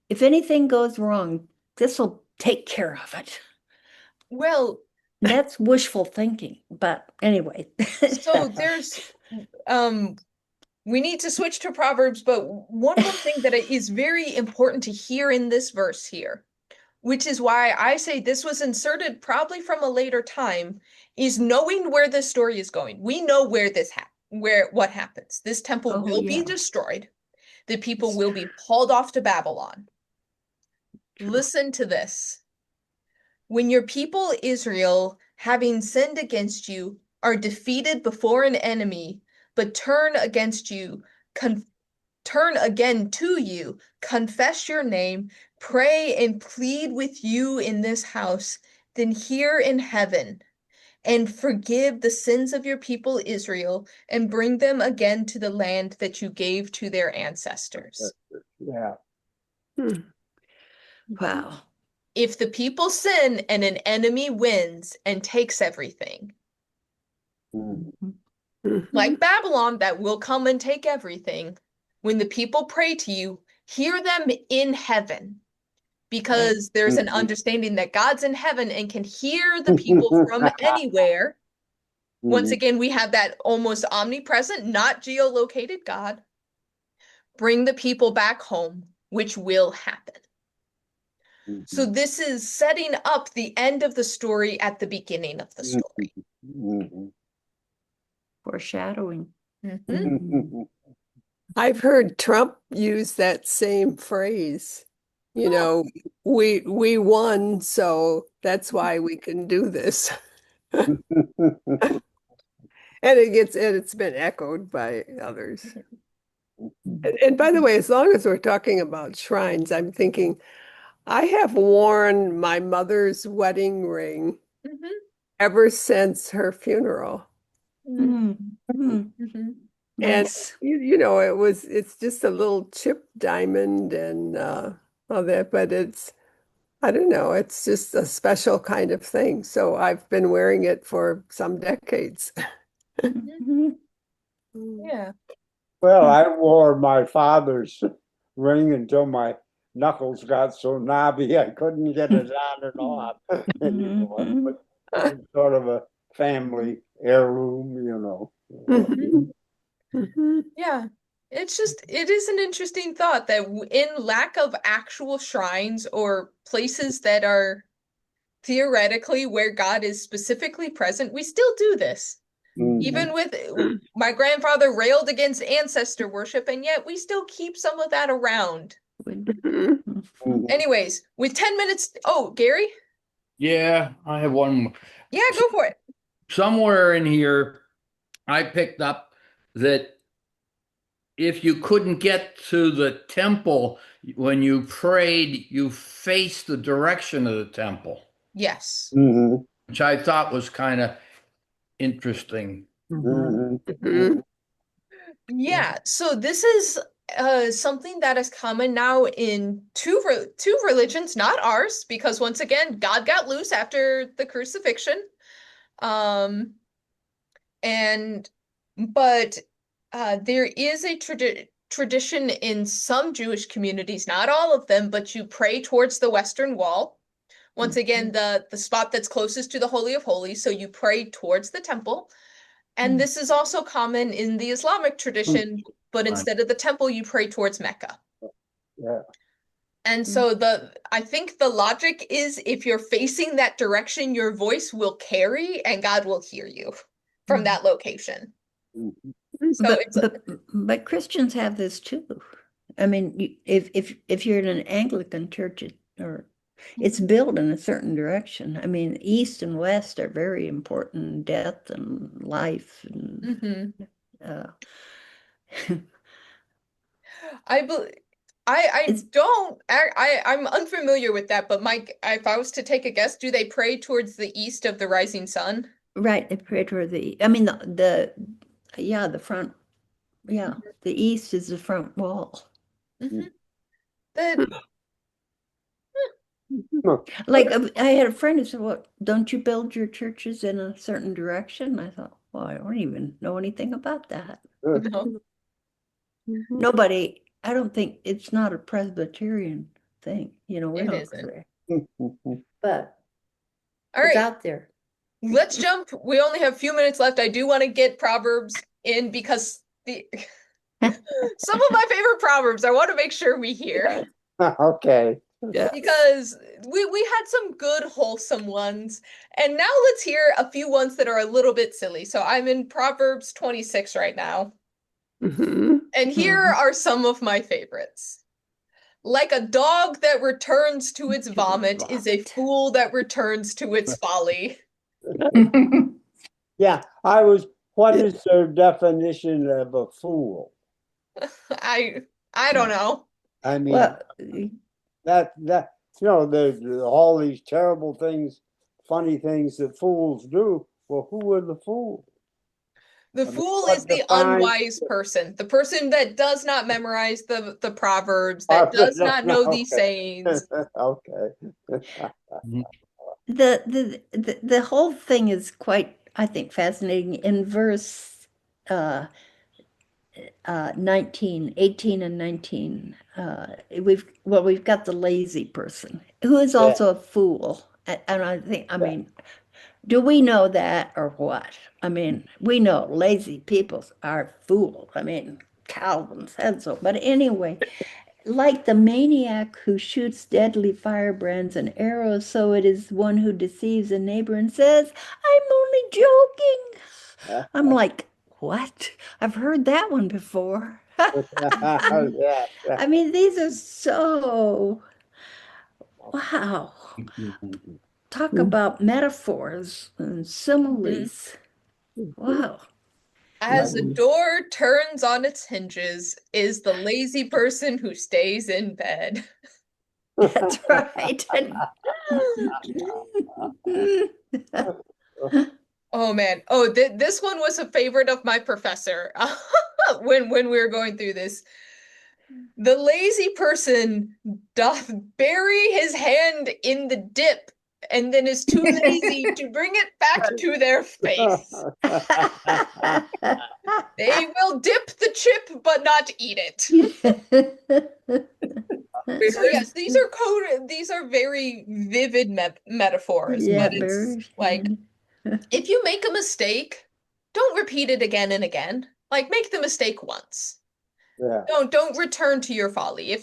S1: if anything goes wrong, this will take care of it.
S2: Well,
S1: That's wishful thinking, but anyway.
S2: so there's um we need to switch to Proverbs, but one more thing that is very important to hear in this verse here, which is why I say this was inserted probably from a later time, is knowing where this story is going. We know where what happens. This temple
S1: Oh,
S2: will be
S1: yeah.
S2: destroyed. The people will be hauled off to Babylon.
S1: True.
S2: Listen to this. When your people Israel, having sinned against you, are defeated before an enemy, but turn again to you, confess your name, pray and plead with you in this house, then hear in heaven and forgive the sins of your people Israel and bring them again to the land that you gave to their ancestors.
S6: Yeah.
S7: Hmm.
S1: Wow.
S2: If the people sin and an enemy wins and takes everything,
S6: Mhm.
S7: Mhm.
S2: like Babylon, that will come and take everything, when the people pray to you, hear them in heaven, because there's an understanding that God's in heaven and can hear the people from anywhere. Once again, we have that almost omnipresent, not geolocated God. Bring the people back home, which will happen. So this is setting up the end of the story at the beginning of the story.
S6: Mhm.
S1: Foreshadowing.
S2: Mhm.
S7: I've heard Trump use that same phrase. You know, we won, so that's why we can do this. And it's been echoed by others. And by the way, as long as we're talking about shrines, I'm thinking I have worn my mother's wedding ring
S2: Mhm.
S7: ever since her funeral.
S1: Mm. Mm.
S2: Mhm.
S7: And
S1: Nice.
S7: you know, it's just a little chip diamond and all that, but I don't know. It's just a special kind of thing. So I've been wearing it for some decades.
S1: Mhm.
S2: Yeah.
S6: Well, I wore my father's ring until my knuckles got so knobby I couldn't get it on and off anymore.
S1: Mhm.
S6: But it's sort of a family heirloom, you know.
S7: Mhm. Mhm.
S2: Yeah. It is an interesting thought that in lack of actual shrines or places that are theoretically where God is specifically present, we still do this. Even with my grandfather railed against ancestor worship, and yet we still keep some of that around.
S7: Mhm.
S6: Mhm.
S2: Anyways, with 10 minutes, oh, Gary?
S4: Yeah, I have one more.
S2: Yeah, go for it.
S4: Somewhere in here, I picked up that if you couldn't get to the temple when you prayed, you faced the direction of the temple,
S2: Yes.
S6: Mhm.
S4: which I thought was kind of interesting.
S6: Mhm.
S7: Mhm.
S2: Yeah, so this is something that is common now in two religions, not ours, because once again, God got loose after the crucifixion. Um, and but there is a tradition in some Jewish communities, not all of them, but you pray towards the Western Wall. Once again, the spot that's closest to the Holy of Holies, so you pray towards the temple. And this is also common in the Islamic tradition, but instead of the temple, you pray towards Mecca.
S6: Yeah.
S2: And so I think the logic is if you're facing that direction, your voice will carry and God will hear you from that location.
S6: Mhm.
S2: So
S1: But
S2: it's
S1: but Christians have this too. I mean, if you're in an Anglican church, it's built in a certain direction. I mean, East and West are very important, death and life, and
S2: Mhm.
S1: uh,
S2: I believe I
S1: it's
S2: don't I'm unfamiliar with that, but Mike, if I was to take a guess, do they pray towards the east of the rising sun?
S1: right. They pray toward I mean, yeah, the front, yeah, the East is the front wall.
S2: Hmm. The
S1: Like I had a friend who said, "Well, don't you build your churches in a certain direction?" I thought, "Well, I don't even know anything about that."
S2: no,
S7: Mhm.
S1: Nobody, I don't think it's not a Presbyterian thing. We
S2: it
S1: don't
S2: isn't.
S1: say, but
S2: All
S1: it's
S2: right,
S1: out there.
S2: let's jump. We only have a few minutes left. I do want to get Proverbs in because the some of my favorite Proverbs I want to make sure we hear.
S6: Okay.
S7: Yes.
S2: Because we had some good wholesome ones, and now let's hear a few ones that are a little bit silly. So I'm in Proverbs 26 right now,
S7: Mhm.
S2: and here are some of my favorites. Like a dog that returns to its vomit is a fool that returns to its folly.
S6: Yeah, what is their definition of a fool?
S2: I I don't know.
S6: I mean,
S1: Well,
S6: there's all these terrible things, funny things that fools do. Well, who are the fools?
S2: The
S6: I mean,
S2: fool is
S6: what
S2: the
S6: defines
S2: unwise person, the person that does not memorize the proverbs, that
S6: okay,
S2: does not know these
S6: okay.
S2: sayings.
S6: Okay.
S1: the whole thing is quite, I think, fascinating. In verse 18 and 19, we've got the lazy person who is
S6: Yeah.
S1: also a fool. And I think, I mean, do we know that or what? I mean, we know lazy people are fools. I mean, Calvin said so. But anyway, like the maniac who shoots deadly firebrands and arrows, so it is one who deceives a neighbor and says, "I'm only joking." I'm like, what? I've heard that one before.
S6: Yeah.
S1: I mean, these are so, wow. Talk about metaphors and
S2: Mhm.
S1: similes. Wow.
S2: As a door turns on its hinges, is the lazy person who stays in bed.
S1: That's right.
S2: Oh man. Oh, this one was a favorite of my professor when we were going through this. The lazy person doth bury his hand in the dip and then is too lazy to bring it back to their face. They will dip the chip but not eat it. So yes, these are very vivid metaphors,
S1: Yeah,
S2: but it's
S1: very.
S2: like if you make a mistake, don't repeat it again and again. Like make the mistake once.
S6: Yeah.
S2: Don't return to your folly.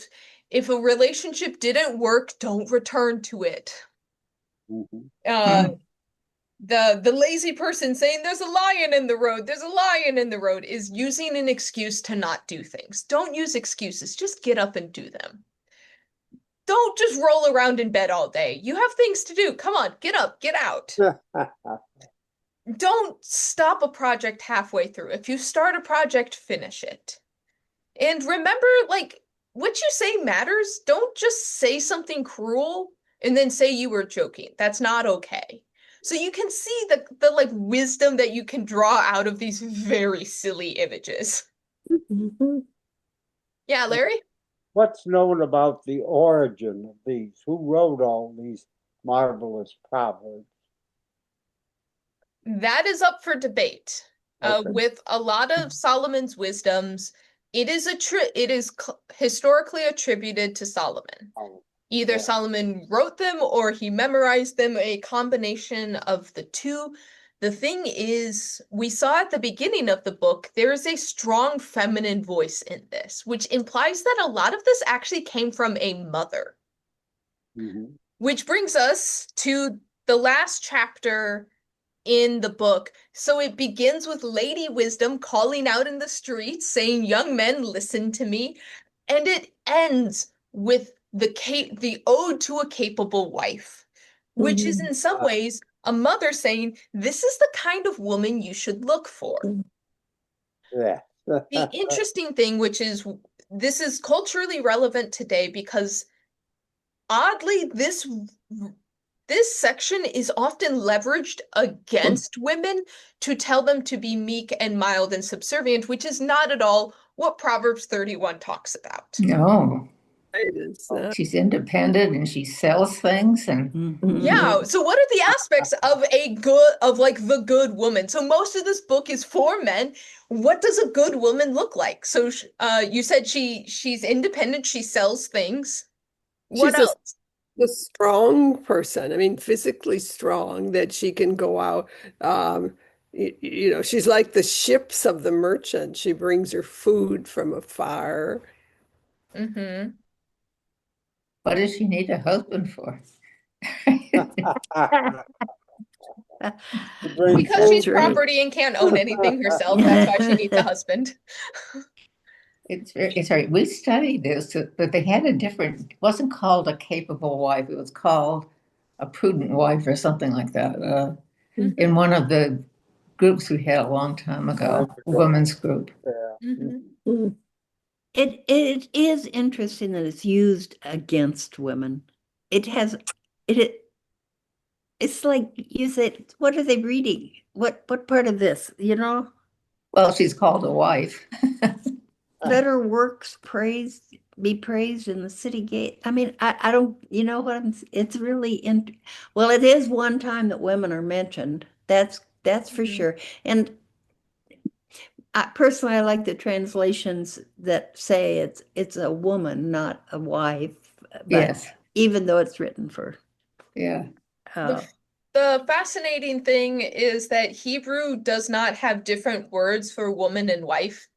S2: If a relationship didn't work, don't return to it.
S6: Mhm.
S2: The lazy person saying there's a lion in the road, there's a lion in the road is using an excuse to not do things. Don't use excuses, just get up and do them. Don't just roll around in bed all day. You have things to do. Come on, get up, get out. Don't stop a project halfway through. If you start a project, finish it. And remember, like, what you say matters. Don't just say something cruel and then say you were joking. That's not okay. So you can see the like wisdom that you can draw out of these very silly images.
S1: Mhm.
S2: Yeah, Larry?
S6: What's known about the origin of these? Who wrote all these marvelous proverbs?
S2: That is up for debate.
S6: Okay.
S2: With a lot of Solomon's wisdoms, it is historically attributed to Solomon.
S6: Oh,
S2: Either
S6: yeah.
S2: Solomon wrote them or he memorized them, a combination of the two. The thing is, we saw at the beginning of the book, there is a strong feminine voice in this, which implies that a lot of this actually came from a mother.
S6: Mhm.
S2: Which brings us to the last chapter in the book. So it begins with Lady Wisdom calling out in the streets, saying, "Young men, listen to me." And it ends with the ode to a capable wife, which is in some ways a mother saying, "This is the kind of woman you should look for."
S6: Yeah.
S2: The interesting thing, which is this is culturally relevant today because oddly, this section is often leveraged against women to tell them to be meek and mild and subservient, which is not at all what Proverbs 31 talks about.
S5: No,
S7: It's not.
S5: she's independent and she sells things and
S1: Mhm.
S2: Yeah, so what are the aspects of the good woman? So most of this book is for men. What does a good woman look like? So you said she's independent, she sells things. What
S7: She's
S2: else?
S7: a strong person. I mean, physically strong that she can go out. She's like the ships of the merchant. She brings her food from afar.
S2: Mm-hmm.
S5: what does she need a husband for?
S6: Bring
S2: Because she's
S1: That's right.
S2: property and can't own anything herself, that's why she needs a husband.
S5: It's right. We studied this, but they had it wasn't called a capable wife. It was called a prudent wife or something like that. In one of the groups we had a long time ago, a women's group.
S6: Yeah.
S2: Mm-hmm.
S1: It is interesting that it's used against women. It's like you said, what are they reading? What part of this,
S5: Well, she's called a wife.
S1: Let her works be praised in the city gate. I mean, I don't, you know what it's really well, it is one time that women are mentioned. That's for
S2: Mhm.
S1: sure. And personally, I like the translations that say it's a woman, not a wife. But
S5: Yes.
S1: even though it's written for
S5: Yeah.
S2: The fascinating thing is that Hebrew does not have different words for woman and wife.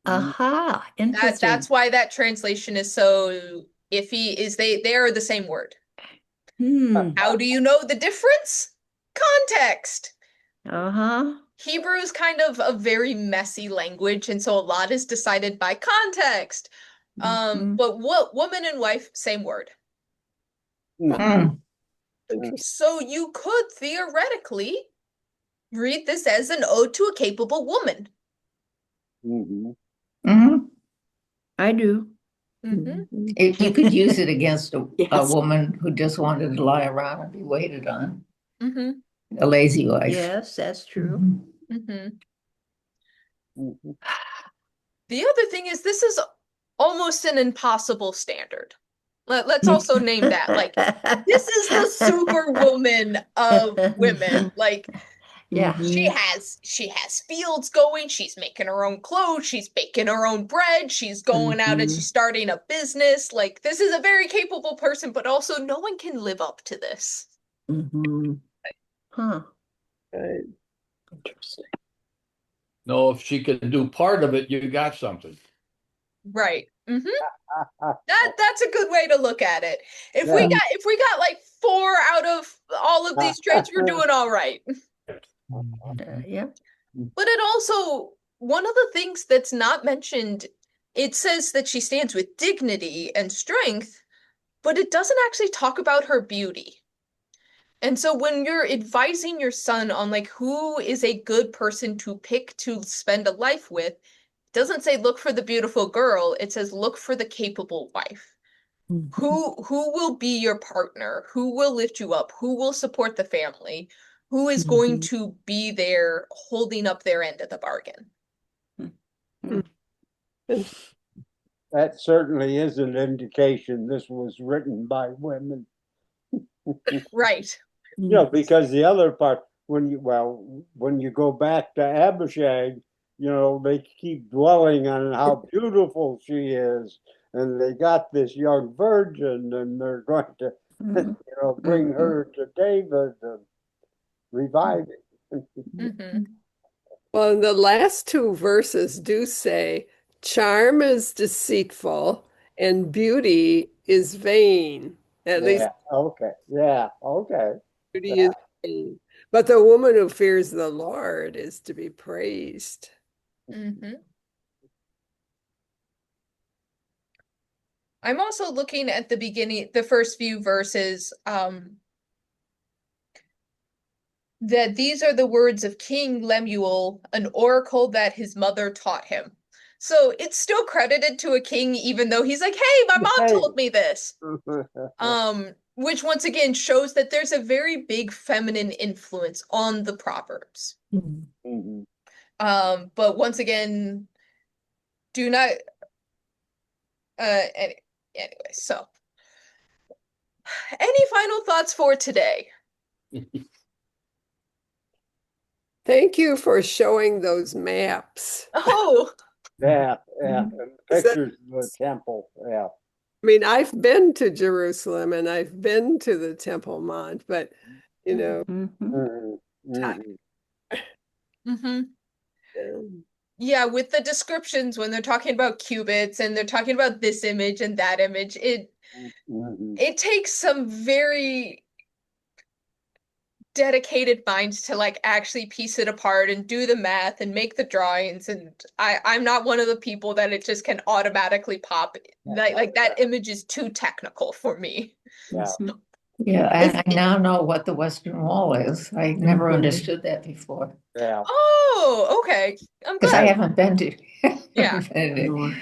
S1: aha, interesting.
S2: That's why that translation is so iffy, is they are the same word. How do you know the difference? Context.
S1: Uh-huh.
S2: Hebrew is kind of a very messy language, and so a lot is decided by context. But what woman and wife, same word.
S5: Mm.
S2: So you could theoretically read this as an ode to a capable woman.
S6: Mhm.
S5: Mhm.
S1: I do.
S5: You could use it against a
S1: Yes.
S5: woman who just wanted to lie around and be waited on,
S2: Mm-hmm.
S5: a lazy wife.
S1: Yes, that's true.
S2: Mm-hmm.
S6: Mhm.
S2: The other thing is this is almost an impossible standard. Let's also name that. Like, this is the superwoman of women. Like,
S1: Yeah.
S2: she has fields going, she's making her own clothes, she's baking her own bread, she's going out and she's starting a business. Like, this is a very capable person, but also no one can live up to this.
S1: Huh.
S7: Right.
S1: Interesting.
S4: No, if she can do part of it, you got something.
S2: Right. That's a good way to look at it. If
S6: Yeah.
S2: we got like 4 out of all of these traits, we're doing all right.
S1: Yeah.
S2: But it also, one of the things that's not mentioned, it says that she stands with dignity and strength, but it doesn't actually talk about her beauty. And so when you're advising your son on like who is a good person to pick to spend a life with, it doesn't say look for the beautiful girl, it says look for the capable wife. Who will be your partner? Who will lift you up? Who will support the family? Who is going to be there holding up their end of the bargain?
S6: That certainly is an indication this was written by women.
S2: Right.
S6: You know, because the other part, when you go back to Abishag, you know, they keep dwelling on how beautiful she is, and they got this young virgin, and they're going to, you know, bring her to David and revive it.
S7: Well, the last 2 verses do say, charm is deceitful and beauty is vain. At least
S6: Okay. Yeah. Okay.
S7: beauty is vain. But the woman who fears the Lord is to be praised.
S2: I'm also looking at the beginning, the first few verses, that these are the words of King Lemuel, an oracle that his mother taught him. So it's still credited to a king, even though he's like, hey, my mom told me this. Which once again shows that there's a very big feminine influence on the Proverbs. But once again, do not, anyway, so any final thoughts for today?
S7: Thank you for showing those maps.
S2: Oh,
S6: Yeah. And pictures of the temple. Yeah.
S7: I mean, I've been to Jerusalem and I've been to the Temple Mount, but you know,
S2: yeah, with the descriptions when they're talking about cubits and they're talking about this image and that image, it takes some very dedicated minds to like actually piece it apart and do the math and make the drawings. And I'm not one of the people that it just can automatically pop. Like that image is too technical for me.
S5: Yeah, I now know what the Western Wall is. I never understood that before.
S6: Yeah.
S2: Oh, okay. I'm
S5: Because I
S2: glad.
S5: haven't been to
S2: Yeah.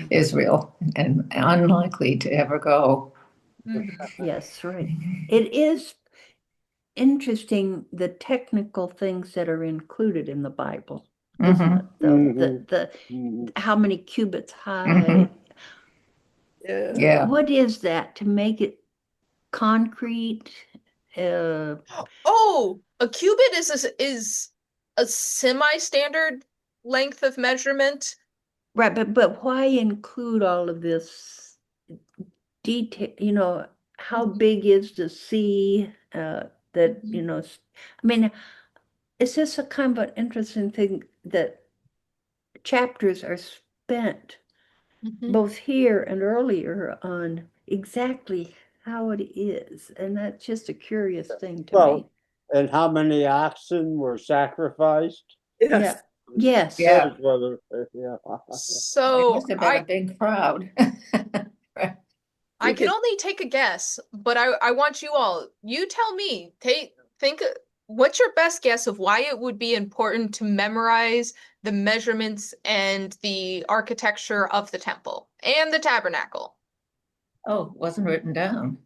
S5: Israel and unlikely to ever go.
S1: Yes, right. It is interesting the technical things that are included in the Bible, isn't it? The how many cubits high.
S5: Yeah.
S1: What is that to make it concrete?
S2: Oh, a cubit is a semi-standard length of measurement.
S1: Right, but why include all of this detail? You know, how big is the sea? That, you know, I mean, it's just a kind of an interesting thing that chapters are spent both here and earlier on exactly how it is. And that's just a curious thing to me.
S6: And how many oxen were sacrificed?
S1: Yeah. Yes.
S5: Yeah.
S2: So
S5: must have been a big crowd.
S2: I can only take a guess, but I want you all, you tell me, think, what's your best guess of why it would be important to memorize the measurements and the architecture of the temple and the tabernacle?
S5: Oh, wasn't written down.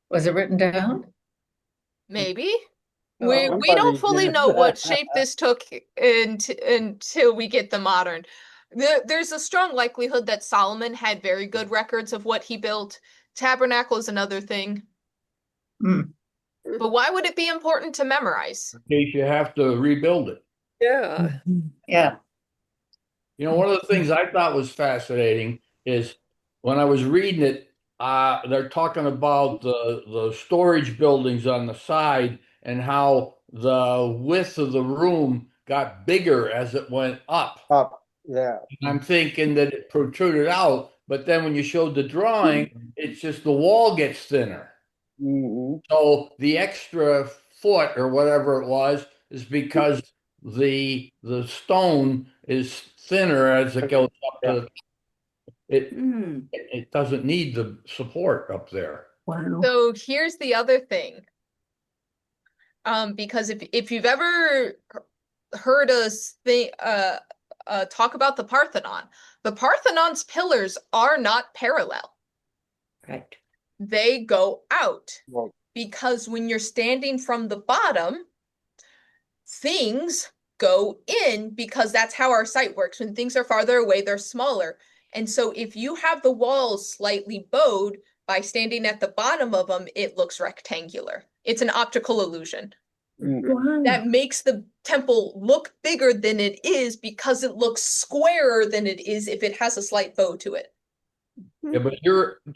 S5: Was it written down?
S2: Maybe. We don't fully know what shape this took until we get the modern. There's a strong likelihood that Solomon had very good records of what he built. Tabernacle is another thing.
S5: Mm.
S2: But why would it be important to memorize?
S4: In case you have to rebuild it.
S7: Yeah.
S5: Yeah.
S4: You know, one of the things I thought was fascinating is when I was reading it, they're talking about the storage buildings on the side and how the width of the room got bigger as it went up.
S6: Up, yeah.
S4: And I'm thinking that it protruded out, but then when you showed the drawing, it's just the wall gets thinner.
S6: Hmm.
S4: So the extra foot or whatever it was is because the stone is thinner as it goes up to it.
S1: Hmm.
S4: It doesn't need the support up there.
S1: Wow.
S2: So here's the other thing. Because if you've ever heard us talk about the Parthenon's pillars are not parallel.
S1: Right.
S2: They go out
S6: Well,
S2: because when you're standing from the bottom, things go in because that's how our sight works. When things are farther away, they're smaller. And so if you have the walls slightly bowed by standing at the bottom of them, it looks rectangular. It's an optical illusion.
S1: Wow.
S2: That makes the temple look bigger than it is because it looks squarer than it is if it has a slight bow to it.
S4: Yeah, but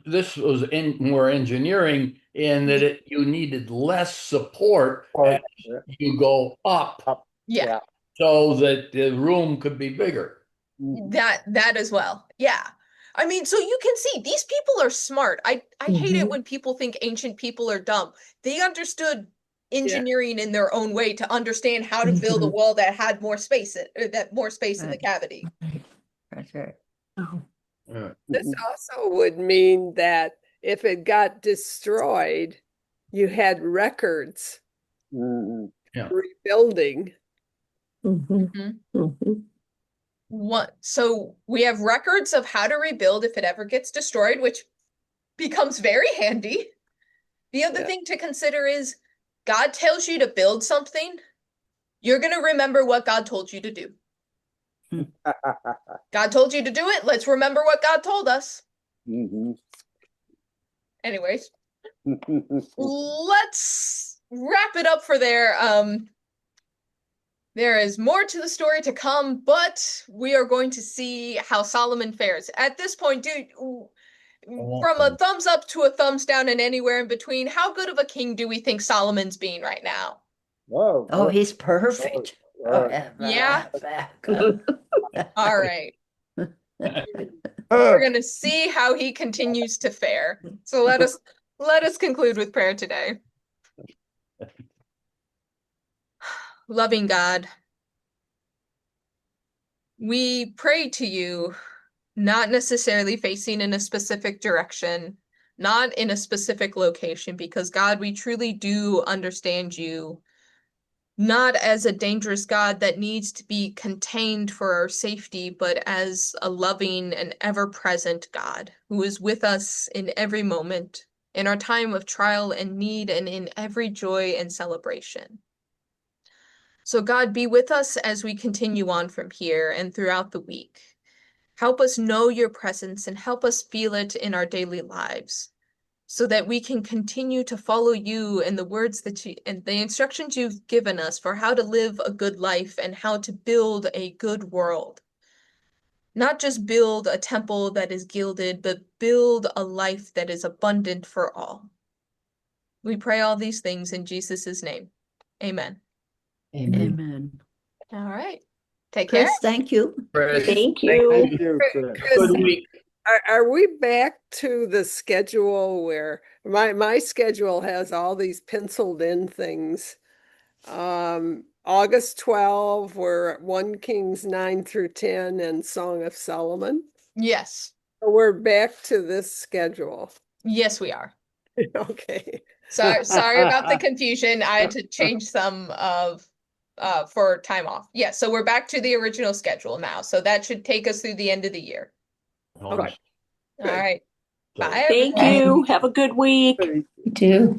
S4: this was more engineering in that you needed less support as you go up
S2: Yeah,
S4: so that the room could be bigger.
S6: Mhm.
S2: that as well. Yeah. I mean, so you can see these people are smart. I hate it when people think ancient people are dumb. They understood engineering in their own way to understand how to build a wall that had more space in the
S1: Right.
S2: cavity.
S1: That's right. Oh.
S4: Yeah.
S7: This also would mean that if it got destroyed, you had records
S6: Mhm.
S7: rebuilding.
S2: So we have records of how to rebuild if it ever gets destroyed, which becomes very handy. The other thing to consider is God tells you to build something, you're going to remember what God told you to do. God told you to do it. Let's remember what God told us.
S6: Mhm.
S2: Anyways, let's wrap it up for there. There is more to the story to come, but we are going to see how Solomon fares. At this point, dude, from a thumbs up to a thumbs down and anywhere in between, how good of a king do we think Solomon's being right now?
S1: Oh, he's perfect.
S2: Yeah.
S1: Good.
S2: All right. We're going to see how he continues to fare. So let us conclude with prayer today. Loving God, we pray to you, not necessarily facing in a specific direction, not in a specific location, because God, we truly do understand you, not as a dangerous God that needs to be contained for our safety, but as a loving and ever-present God who is with us in every moment, in our time of trial and need, and in every joy and celebration. So God, be with us as we continue on from here and throughout the week. Help us know your presence and help us feel it in our daily lives so that we can continue to follow you and the words and the instructions you've given us for how to live a good life and how to build a good world. Not just build a temple that is gilded, but build a life that is abundant for all. We pray all these things in Jesus' name. Amen.
S1: Amen.
S2: All right. Take care.
S1: Chris, thank you.
S4: Chris,
S8: Thank you.
S6: Thank you, Chris.
S4: good week.
S7: Are we back to the schedule where my schedule has all these penciled in things? August 12, we're at 1 Kings 9 through 10 and Song of Solomon.
S2: Yes.
S7: So we're back to this schedule.
S2: Yes, we are.
S7: Okay.
S2: Sorry about the confusion. I had to change some of for time off. Yeah, so we're back to the original schedule now. So that should take us through the end of the year.
S7: Okay.
S2: All right.
S4: So-
S2: Bye,
S8: Thank
S2: everyone.
S8: you. Have a good week.
S5: You too.